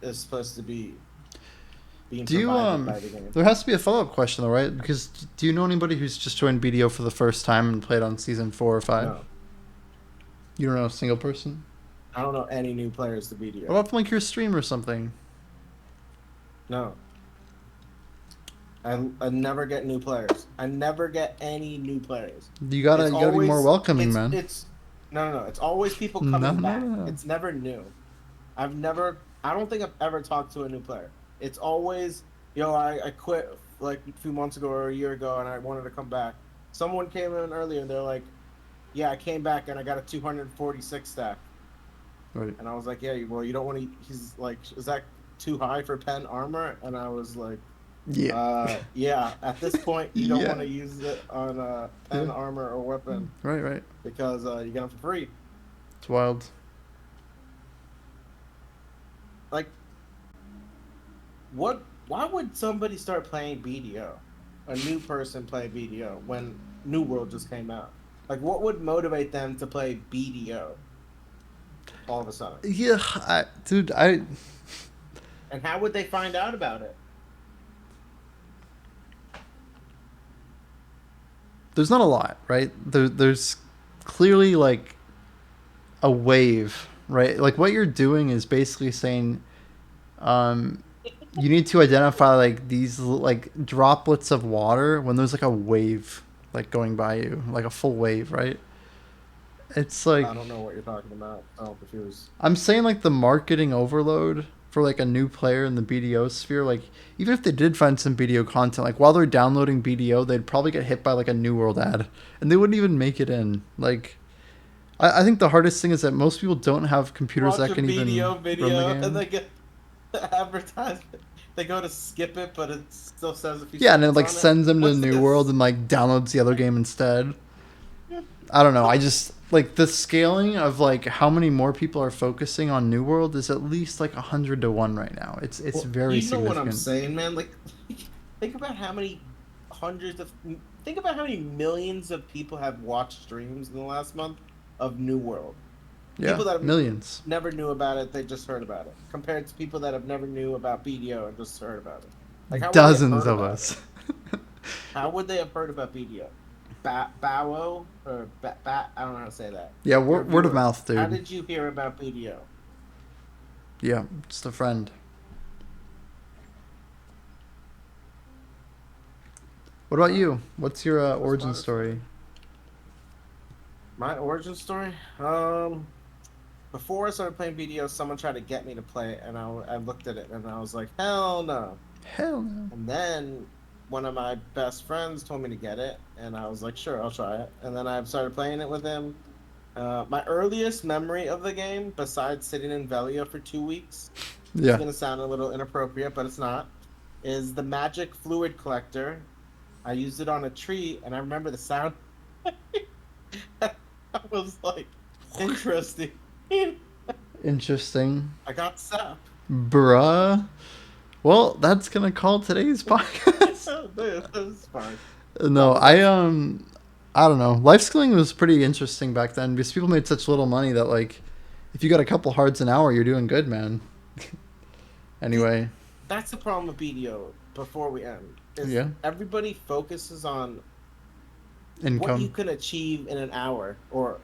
is supposed to be being Do you provided by the game. there has to be a follow-up question though, right? Because do you know anybody who's just joined BDO for the first time and played on season 4 or 5? No, You don't know a single person? I don't know any new players to BDO. What about from like your stream or something? No. I never get new players. I never get any new players. You gotta be more welcoming, man. No. It's always people No, coming no, back. no. It's never new. I don't think I've ever talked to a new player. It's always, I quit like a few months ago or a year ago and I wanted to come back. Someone came in earlier and they're like, yeah, I came back and I got a 246 stack. Right. And I was like, yeah, well, you don't want to, he's like, is that too high for pen armor? And I was like, Yeah. yeah, at this point, you don't Yeah. want to use it on pen Yeah. armor or weapon Right. because you get them for free. It's wild. Like, why would somebody start playing BDO? A new person play BDO when New World just came out? Like, what would motivate them to play BDO all of a sudden? Yeah, And how would they find out about it? there's not a lot, right? There's clearly like a wave, right? Like what you're doing is basically saying, you need to identify like these like droplets of water when there's like a wave like going by you, like a full wave, right? It's like I don't know what you're talking about. I'm confused. I'm saying like the marketing overload for like a new player in the BDO sphere, like even if they did find some BDO content, like while they're downloading BDO, they'd probably get hit by like a New World ad and they wouldn't even make it in. Like I think the hardest thing is that most people don't have computers Watch that can a even BDO run video the game. and they get the advertisement. They go to skip it, but it still says a few Yeah, and it seconds like on sends them to What's New this? World and like downloads the other game instead. I don't know. I just like the scaling of like how many more people are focusing on New World is at least like 100 to 1 right now. It's Well, very you know significant. what I'm saying, man? Like, think about how many millions of people have watched streams in the last month of New World. Yeah, People that have millions. never knew about it, they just heard about it. Compared to people that have never knew about BDO and just heard about it. Like, how would they have Dozens heard of about us. it? How would they have heard about BDO? Bowo or I don't know how to say that. Yeah, Your word of viewer, mouth, dude. How did you hear about BDO? Yeah, just a friend. What about you? What's your origin story? My origin story? Before I started playing BDO, someone tried to get me to play it, and I looked at it, and I was like, hell no. Hell no. And then one of my best friends told me to get it, and I was like, sure, I'll try it. And then I started playing it with him. My earliest memory of the game, besides sitting in Velia for 2 weeks, it's Yeah. gonna sound a little inappropriate, but it's not, is the magic fluid collector. I used it on a tree, and I remember the sound. I was like, interesting. Interesting. I got sap. Bruh. Well, that's gonna call today's podcast. That's fine. No, I don't know. Life skilling was pretty interesting back then because people made such little money that like, if you got a couple hards an hour, you're doing good, man. Anyway. That's the problem with BDO. Before we end, is Yeah. everybody focuses on what Income. you can achieve in an hour or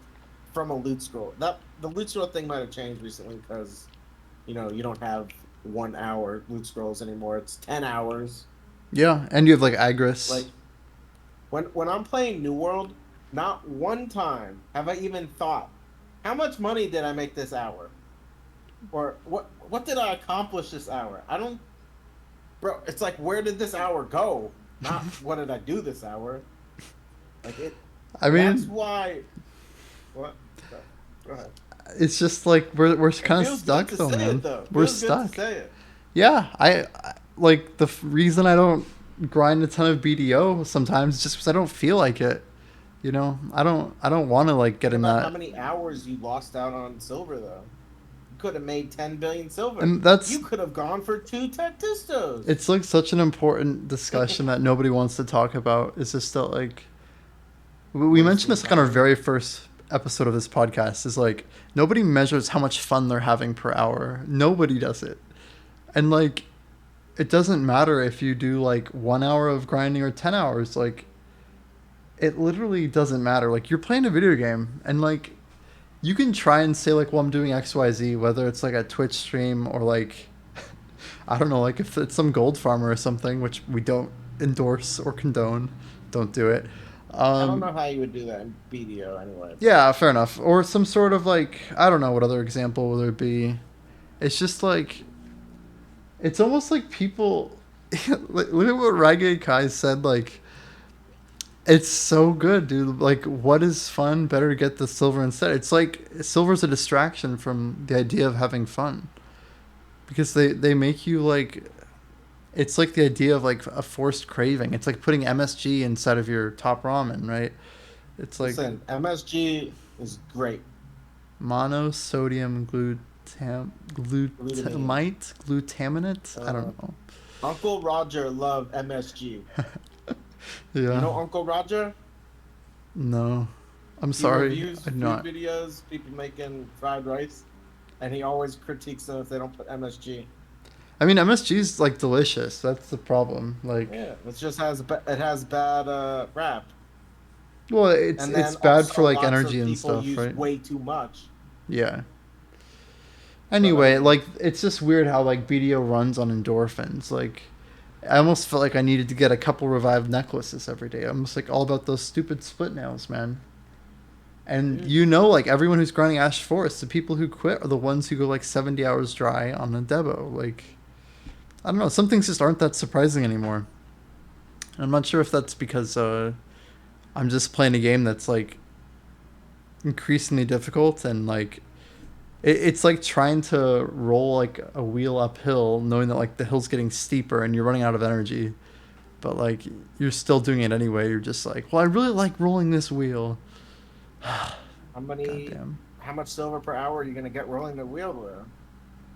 from a loot scroll. That the loot scroll thing might have changed recently because you don't have 1 hour loot scrolls anymore. It's 10 hours. Yeah, and you have like Agris. Like when I'm playing New World, not one time have I even thought, how much money did I make this hour, or what did I accomplish this hour? I don't, bro. It's like, where did this hour go? Not what did I do this hour. Like it. I mean, that's why. What? Go ahead. it's just like we're kind of Feels stuck good to though, say man. it, though. We're Feels good stuck. to say it. Yeah, I like the reason I don't grind a ton of BDO sometimes is just because I don't feel like it. You know, I don't want to like get in About that. how many hours you lost out on silver though? You could have made 10 billion silver. And that's You could have gone for 2 Tectistos. it's like such an important discussion that nobody wants to talk about. It's just that like we mentioned this like on our very first episode of this podcast is like nobody measures how much fun they're having per hour. Nobody does it. And like it doesn't matter if you do like 1 hour of grinding or 10 hours, like it literally doesn't matter. Like you're playing a video game and like you can try and say like, well, I'm doing XYZ, whether it's like a Twitch stream or like I don't know, like if it's some gold farmer or something, which we don't endorse or condone, don't do it. I don't know how you would do that in BDO anyway. Yeah, fair enough. Or some sort of like, I don't know what other example would there be. It's just like, it's almost like people, look at what Reggae Kai said, like, it's so good, dude. Like, what is fun? Better to get the silver instead. It's like, silver's a distraction from the idea of having fun. Because they make you like, it's like the idea of like a forced craving. It's like putting MSG inside of your top ramen, right? It's like Listen, MSG is great. monosodium glutaminate. I don't know. Uncle Roger loved MSG. Yeah. You know Uncle Roger? No, I'm He sorry. reviews I'm food not. videos, people making fried rice, and he always critiques them if they don't put MSG. I mean, MSG is like delicious. That's the problem. Like, Yeah, it just has it has bad rap. well, it's And then bad also for like lots of energy and people stuff, use right? way too much. Yeah. Anyway, like it's just weird how like BDO runs on endorphins. Like, I almost felt like I needed to get a couple revived necklaces every day. I'm just like all about those stupid split nails, man. And like everyone who's grinding Ash Forest, the people who quit are the ones who go like 70 hours dry on a Debo. Like, I don't know. Some things just aren't that surprising anymore. I'm not sure if that's because I'm just playing a game that's like increasingly difficult and like it's like trying to roll like a wheel uphill, knowing that like the hill's getting steeper and you're running out of energy, but like you're still doing it anyway. You're just like, well, I really like rolling this wheel. How much silver per hour are you gonna get rolling the wheel though?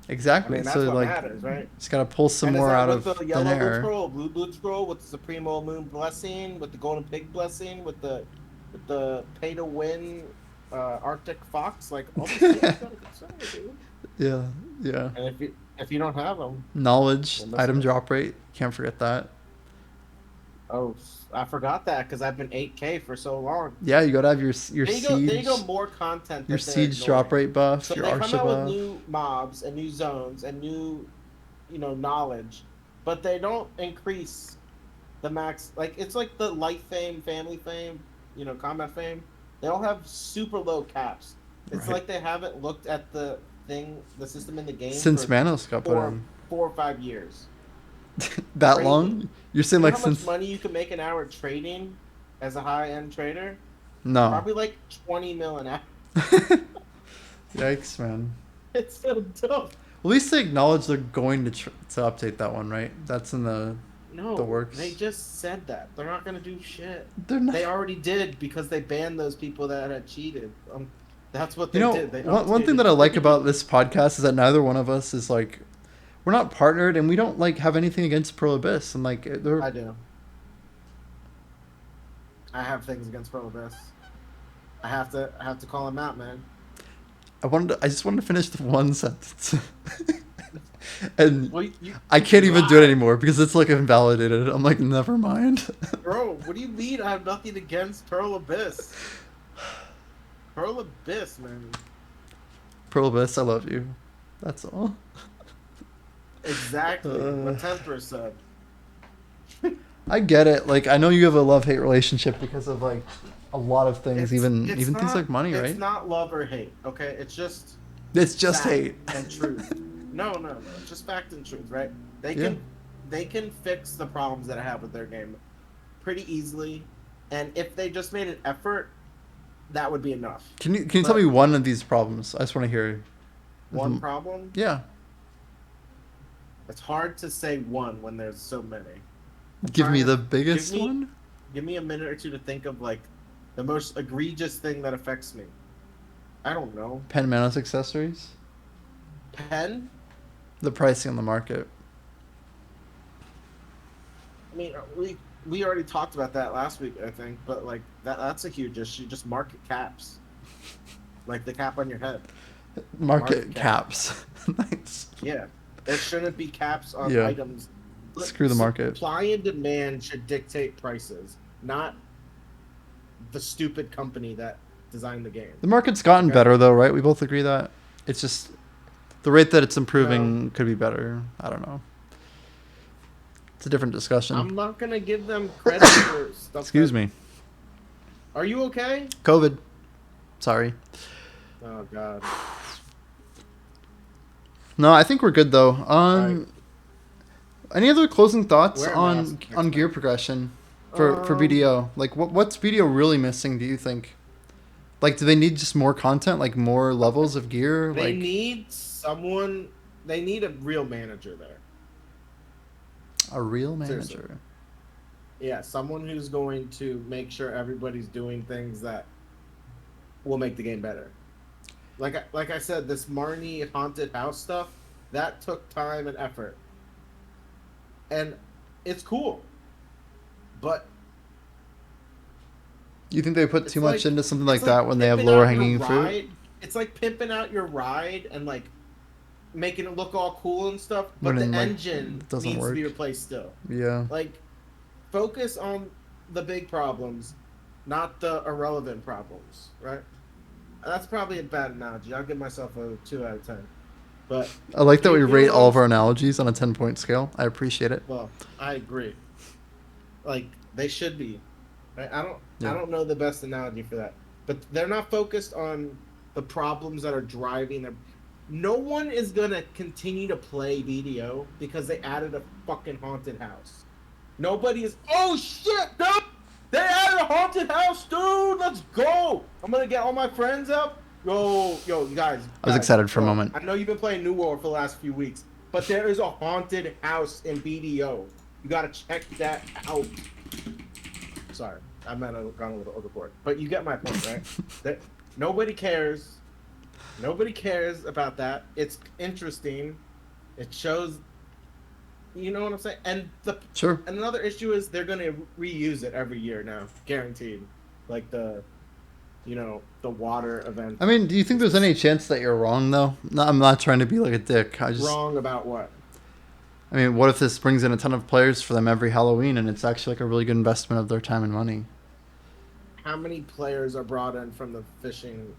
Exactly. I mean, that's so what like, matters, right? just gotta pull some And more is that out with of the thin yellow air. loot scroll, blue loot scroll, with the Supremo Moon blessing, with the Golden Pig blessing, with the pay to win Arctic Fox, like all these things gotta consider, dude. Yeah, yeah. And if you don't have them, Knowledge, Well, item listen. drop rate. Can't forget that. oh, I forgot that because I've been 8K for so long. Yeah, you gotta have your There you siege, go. There you go. More content. your that they're siege drop ignoring. rate buff, So your they Arsha come out with buff. new mobs and new zones and new, knowledge, but they don't increase the max. Like it's like the light fame, family fame, combat fame. They all have super low caps. It's Right. like they haven't looked at the system in the game Since for Manos got put in. 4 or 5 years. That Trading. long? You're saying You know like how much since? money you can make an hour trading as a high-end trader? No. Probably like 20 mil an hour. Yikes, man. It's so dumb. At least they acknowledge they're going to update that one, right? That's in the No, works. they just said that. They're not gonna do shit. They're not. They already did because they banned those people that had cheated. That's what You they know, did. They one thing updated that I like the about this podcast is that neither one of us is like, we're not partnered, and we don't like have anything against Pro Abyss, and like they're. I do. I have things against Pro Abyss. I have to call him out, man. I just wanted to finish the one sentence. And Well, I can't even do it anymore because it's like invalidated. I'm like, never mind. Bro, what do you mean I have nothing against Pearl Abyss? Pearl Abyss, man. Pro Abyss, I love you. That's all. Exactly. What Templar said. I get it. Like, I know you have a love-hate relationship because of like a lot of things, even things like money, right? It's not love or hate, okay? It's just just fact hate and truth. No, it's just fact and truth, right? They can fix the problems that I have with their game pretty easily, and if they just made an effort, that would be enough. Can you tell me one of these problems? I just want to hear. One problem? Yeah. It's hard to say one when there's so many. Give me the biggest one. Give me a minute or two to think of like the most egregious thing that affects me. I don't know. Pen mouse accessories. Pen? The pricing on the market. I mean, we already talked about that last week, I think, but like that's a huge issue. Just market caps, like the cap on your head. Market caps. Nice. Yeah, there shouldn't be caps on items. Screw the market. Supply and demand should dictate prices, not the stupid company that designed the game. The market's gotten better, though, right? We both agree that it's just the rate that it's improving could be better. I don't know. It's a different discussion. I'm not gonna give them credit for stuff. Excuse me. Are you okay? COVID. Sorry. Oh God. No, I think we're good though. Right. Any other closing thoughts Wear a on mask next gear time. progression for BDO? Like, what's BDO really missing? Do you think? Like, do they need just more content? Like more levels of gear? They like need someone. They need a real manager there. a real manager. Seriously. Yeah, someone who's going to make sure everybody's doing things that will make the game better. Like I said, this Marnie haunted house stuff, that took time and effort. And it's cool. But You think they put too much into something like it's that when they have pimping lower out your hanging fruit? ride. It's like pimping out your ride and like making it look all cool and stuff, but When the it, like, engine doesn't needs to be work. replaced still. Yeah. Like, focus on the big problems, not the irrelevant problems, right? That's probably a bad analogy. I'll give myself a 2 out of 10. But I like that we you rate know all of what our I'm- analogies on a 10-point scale. I appreciate it. Well, I agree. Like, they should be. Right? I Yeah. don't know the best analogy for that. But they're not focused on the problems that are driving them. No one is gonna continue to play BDO because they added a fucking haunted house. Nobody is. Oh shit, dude! They added a haunted house, dude. Let's go! I'm gonna get all my friends up. Yo, you guys. I was excited for a moment. I know you've been playing New World for the last few weeks, but there is a haunted house in BDO. You gotta check that out. Sorry, I might have gone a little overboard, but you get my point, right? That nobody cares. Nobody cares about that. It's interesting. It shows. You know what I'm saying? And Sure. and another issue is they're gonna reuse it every year now, guaranteed. Like the water event. I mean, do you think there's any chance that you're wrong, though? No, I'm not trying to be like a dick. I just. Wrong about what? I mean, what if this brings in a ton of players for them every Halloween, and it's actually like a really good investment of their time and money? How many players are brought in from the fishing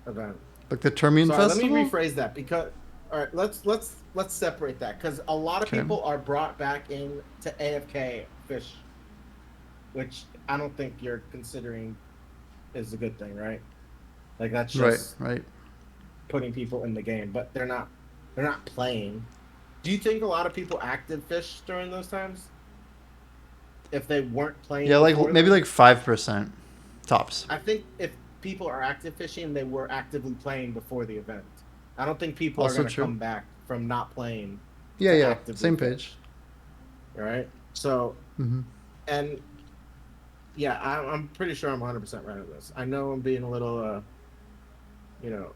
event? Like the Termian Sorry, Festival? let me rephrase that because all right, let's separate that because a lot of people are brought back in to AFK fish, which I don't think you're considering is a good thing, right? Like that's just Right. putting people in the game, but they're not playing. Do you think a lot of people active fish during those times? If they weren't playing, Yeah, like before maybe then? like 5% tops. I think if people are active fishing, they were actively playing before the event. I don't think people are Also going to true. come back from not playing Yeah, to yeah, actively same page. fish. Right? So, Hmm. and yeah, I'm pretty sure I'm 100% right on this. I know I'm being a little,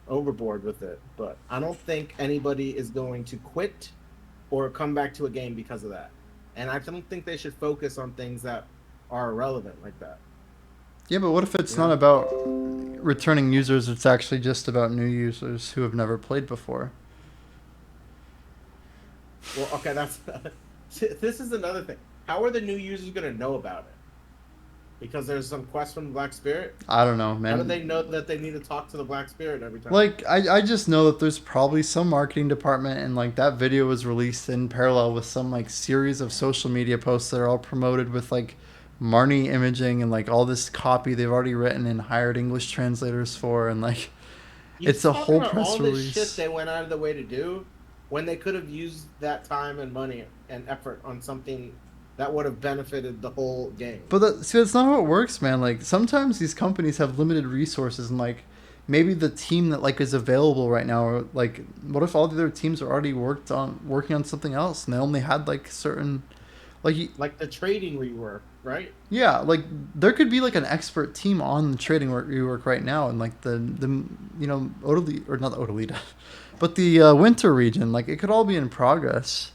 overboard with it, but I don't think anybody is going to quit or come back to a game because of that. And I don't think they should focus on things that are irrelevant like that. Yeah, but what if it's You not know? about returning users? It's actually just about new users who have never played before. Well, okay, that's this is another thing. How are the new users going to know about it? Because there's some quest from the Black Spirit. I don't know, How do they man. know that they need to talk to the Black Spirit every time? Like, I just know that there's probably some marketing department, and like that video was released in parallel with some like series of social media posts that are all promoted with like Marnie imaging and like all this copy they've already written and hired English translators for, and like You it's a talking whole about all press this shit release. they went out of the way to do when they could have used that time and money and effort on something that would have benefited the whole game. But see, that's not how it works, man. Like sometimes these companies have limited resources, and like maybe the team that like is available right now, or like what if all the other teams are already working on something else, and they only had like certain like Like the trading rework, right? yeah, like there could be like an expert team on the trading work rework right now, and like the Odali or not Odalita, but the winter region, like it could all be in progress.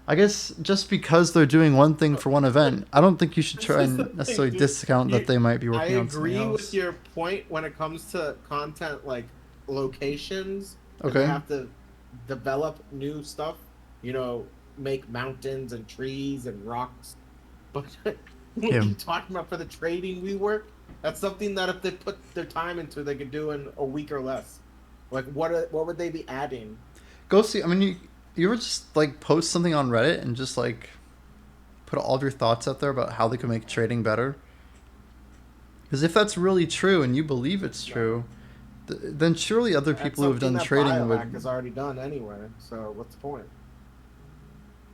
I guess just because they're doing one thing for one event, I don't think you should This try is the and thing, necessarily dude. discount that they might be I working on something agree with else. your point when it comes to content like locations that they Okay. have to develop new stuff, you know, make mountains and trees and rocks. But what Yeah. you talking about for the trading rework? That's something that if they put their time into, they could do in a week or less. Like what would they be adding? Go see. I mean, you ever just like post something on Reddit and just like put all of your thoughts out there about how they could make trading better? Because if that's really true and you believe it's No. true, then surely other That's people who have something done that trading Biohack would. has already done anyway. So what's the point?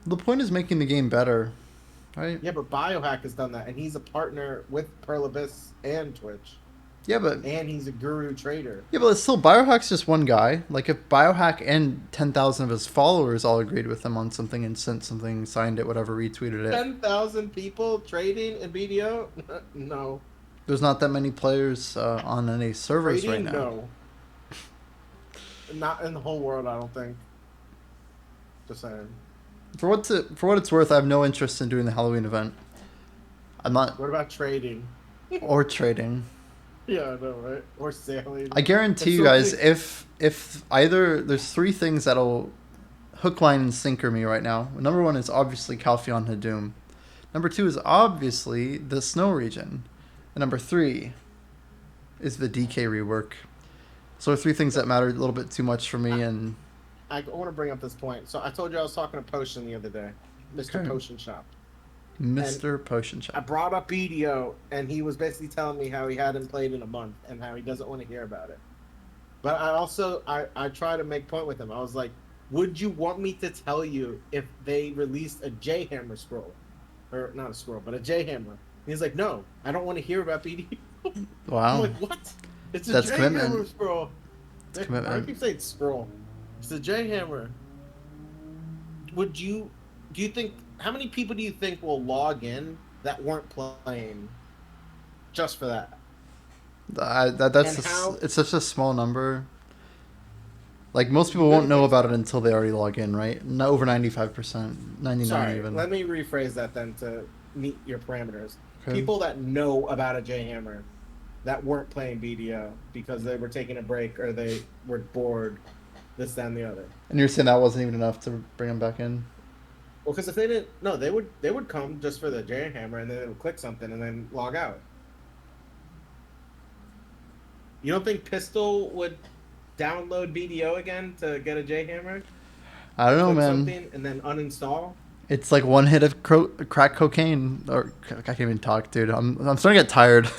The point is making the game better, right? Yeah, but Biohack has done that, and he's a partner with Pearl Abyss and Twitch, Yeah, but and he's a guru trader. it's still Biohack's just one guy. Like if Biohack and 10,000 of his followers all agreed with him on something and sent something, signed it, whatever, retweeted it. 10,000 people trading in BDO? No. There's not that many players on any servers Trading? right now. No. Not in the whole world, I don't think. Just saying. For what it's worth, I have no interest in doing the Halloween event. I'm not What about trading? or trading. Yeah, I know, right? Or sailing. I guarantee you guys, if either there's three things that'll hook, line, and sinker me right now. Number one is obviously Calpheon Hadum. Number two is obviously the snow region, and number three is the DK rework. So three things that matter a little bit too much for me, and I want to bring up this point. So I told you I was talking to Potion the other day, Mr. Okay. Potion Shop. Mr. Potion I Shop. brought up BDO, and he was basically telling me how he hadn't played in a month and how he doesn't want to hear about it. But I also I try to make point with him. I was like, would you want me to tell you if they released a J Hammer scroll, or not a scroll, but a J Hammer? He's like, no, I don't want to hear about BDO. I'm Wow, like, what? It's a That's J commitment. Hammer scroll. It's commitment. I keep saying scroll. It's a J Hammer. Do you think, how many people do you think will log in that weren't playing just for that? That's And how- it's such a small number. Like most people won't know about it until they already log in, right? No, over 95%, 99 Sorry, even. let me rephrase that then to meet your parameters. Okay. People that know about a J Hammer that weren't playing BDO because they were taking a break or they were bored, this, that, and the other. And you're saying that wasn't even enough to bring them back in? Well, because if they didn't, no, they would come just for the J Hammer and then they would click something and then log out. You don't think Pistol would download BDO again to get a J Hammer? I don't know, Click man. something and then uninstall? It's like one hit of crack cocaine. Or I can't even talk, dude. I'm starting to get tired.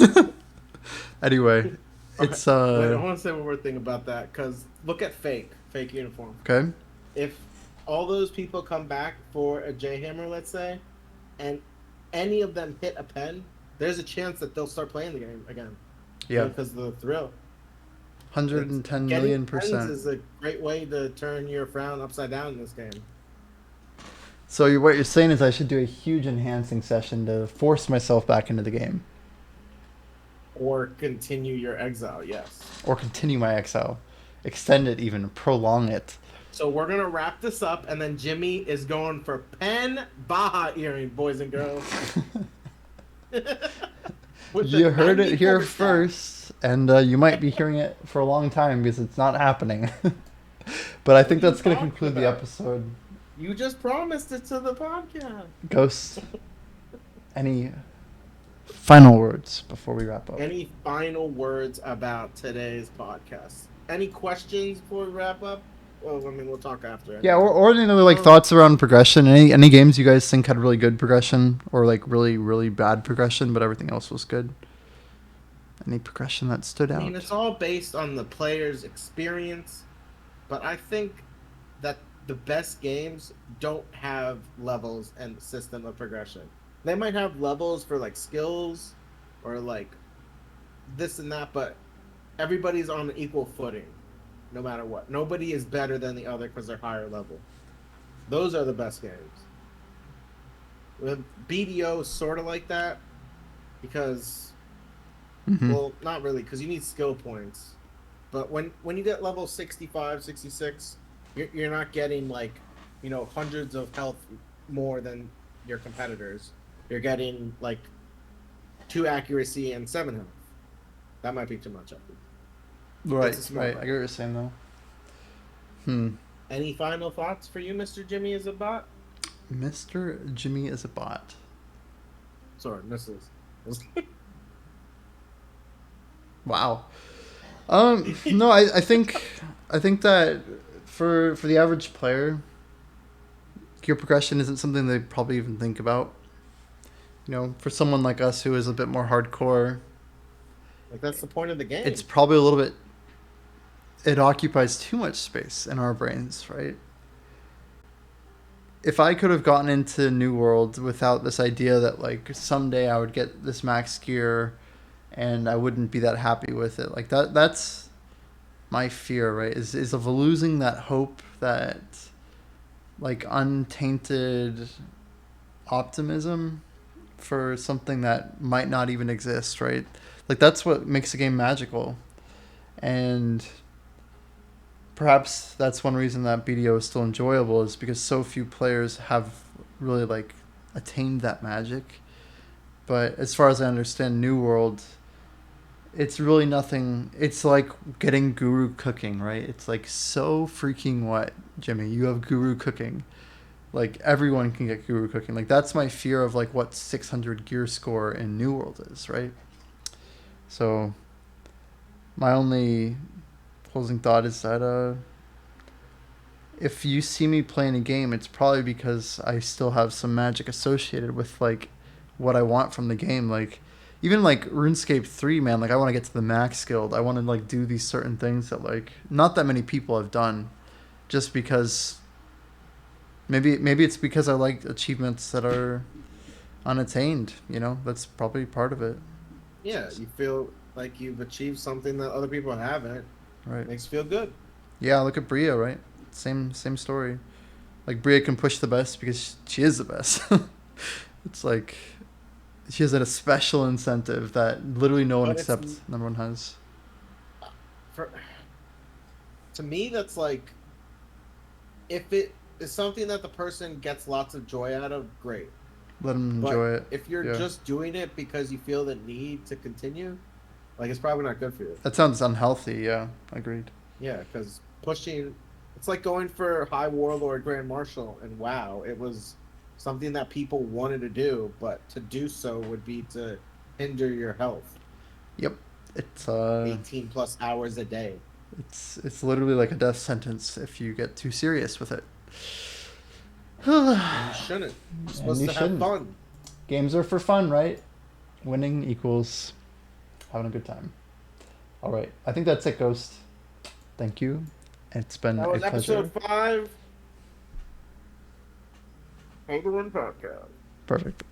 Anyway, it's Wait, I want to say one more thing about that because look at fake uniform. okay. If all those people come back for a J-Hammer, let's say, and any of them hit a pen, there's a chance that they'll start playing the game again. Yeah. Because of the thrill. 110 Getting million pens %. is a great way to turn your frown upside down in this game. So what you're saying is I should do a huge enhancing session to force myself back into the game. Or continue your exile, yes. Or continue my exile. Extend it even. Prolong it. So we're going to wrap this up, and then Jimmy is going for Pen Baja earring, boys and girls. You heard it here first, and you might be hearing it for a long time because it's not happening. But I think that's going to conclude the episode. You just promised it to the podcast. Ghost, any final words before we wrap up? Any final words about today's podcast? Any questions before we wrap up? Well, I mean, we'll talk after. Yeah, or any other thoughts around progression? Any games you guys think had really good progression, or really really bad progression, but everything else was good? Any progression that stood out? I mean, it's all based on the player's experience, but I think that the best games don't have levels and system of progression. They might have levels for skills or this and that, but everybody's on an equal footing no matter what. Nobody is better than the other because they're higher level. Those are the best games. With BDO is sort of like that because, well, not really, because you need skill points. But when you get level 65, 66, you're not getting hundreds of health more than your competitors. You're getting 2 accuracy and 7 health. That might be too much. Right. I get what you're saying though. Any final thoughts for you, Mr. Jimmy is a bot? Mr. Jimmy is a bot. Sorry, Mrs. Wow. No, I think that for the average player, gear progression isn't something they probably even think about. For someone like us who is a bit more hardcore, that's the point of the game. It's probably a little bit. It occupies too much space in our brains, right? If I could have gotten into New World without this idea that someday I would get this max gear, and I wouldn't be that happy with it, that's my fear, right? Is of losing that hope, that untainted optimism for something that might not even exist, right? That's what makes a game magical. And perhaps that's one reason that BDO is still enjoyable, is because so few players have really attained that magic. But as far as I understand New World, it's really nothing. It's like getting guru cooking, right? It's so freaking what, Jimmy? You have guru cooking. Everyone can get guru cooking. That's my fear of what 600 gear score in New World is, right? So my only closing thought is that if you see me playing a game, it's probably because I still have some magic associated with what I want from the game. Even RuneScape 3, man, I want to get to the max guild. I want to do these certain things that not that many people have done, just because maybe it's because I like achievements that are unattained. That's probably part of it. Yeah, you feel like you've achieved something that other people haven't. Right. Makes you feel good. Yeah, look at Bria, right? Same story. Bria can push the best because she is the best. It's she has a special incentive that literally no one except number one has. To me, that's if it is something that the person gets lots of joy out of, great. Let them enjoy it. If you're just doing it because you feel the need to continue, it's probably not good for you. That sounds unhealthy. Yeah, agreed. Yeah, because pushing, it's like going for High Warlord Grand Marshal, and WoW, it was something that people wanted to do, but to do so would be to hinder your health. Yep, it's 18 plus hours a day. It's literally a death sentence if you get too serious with it. You shouldn't. You're supposed to have fun. Games are for fun, right? Winning equals having a good time. All right. I think that's it, Ghost. Thank you. It's been that was a pleasure. episode 5. Hold the one podcast. Perfect.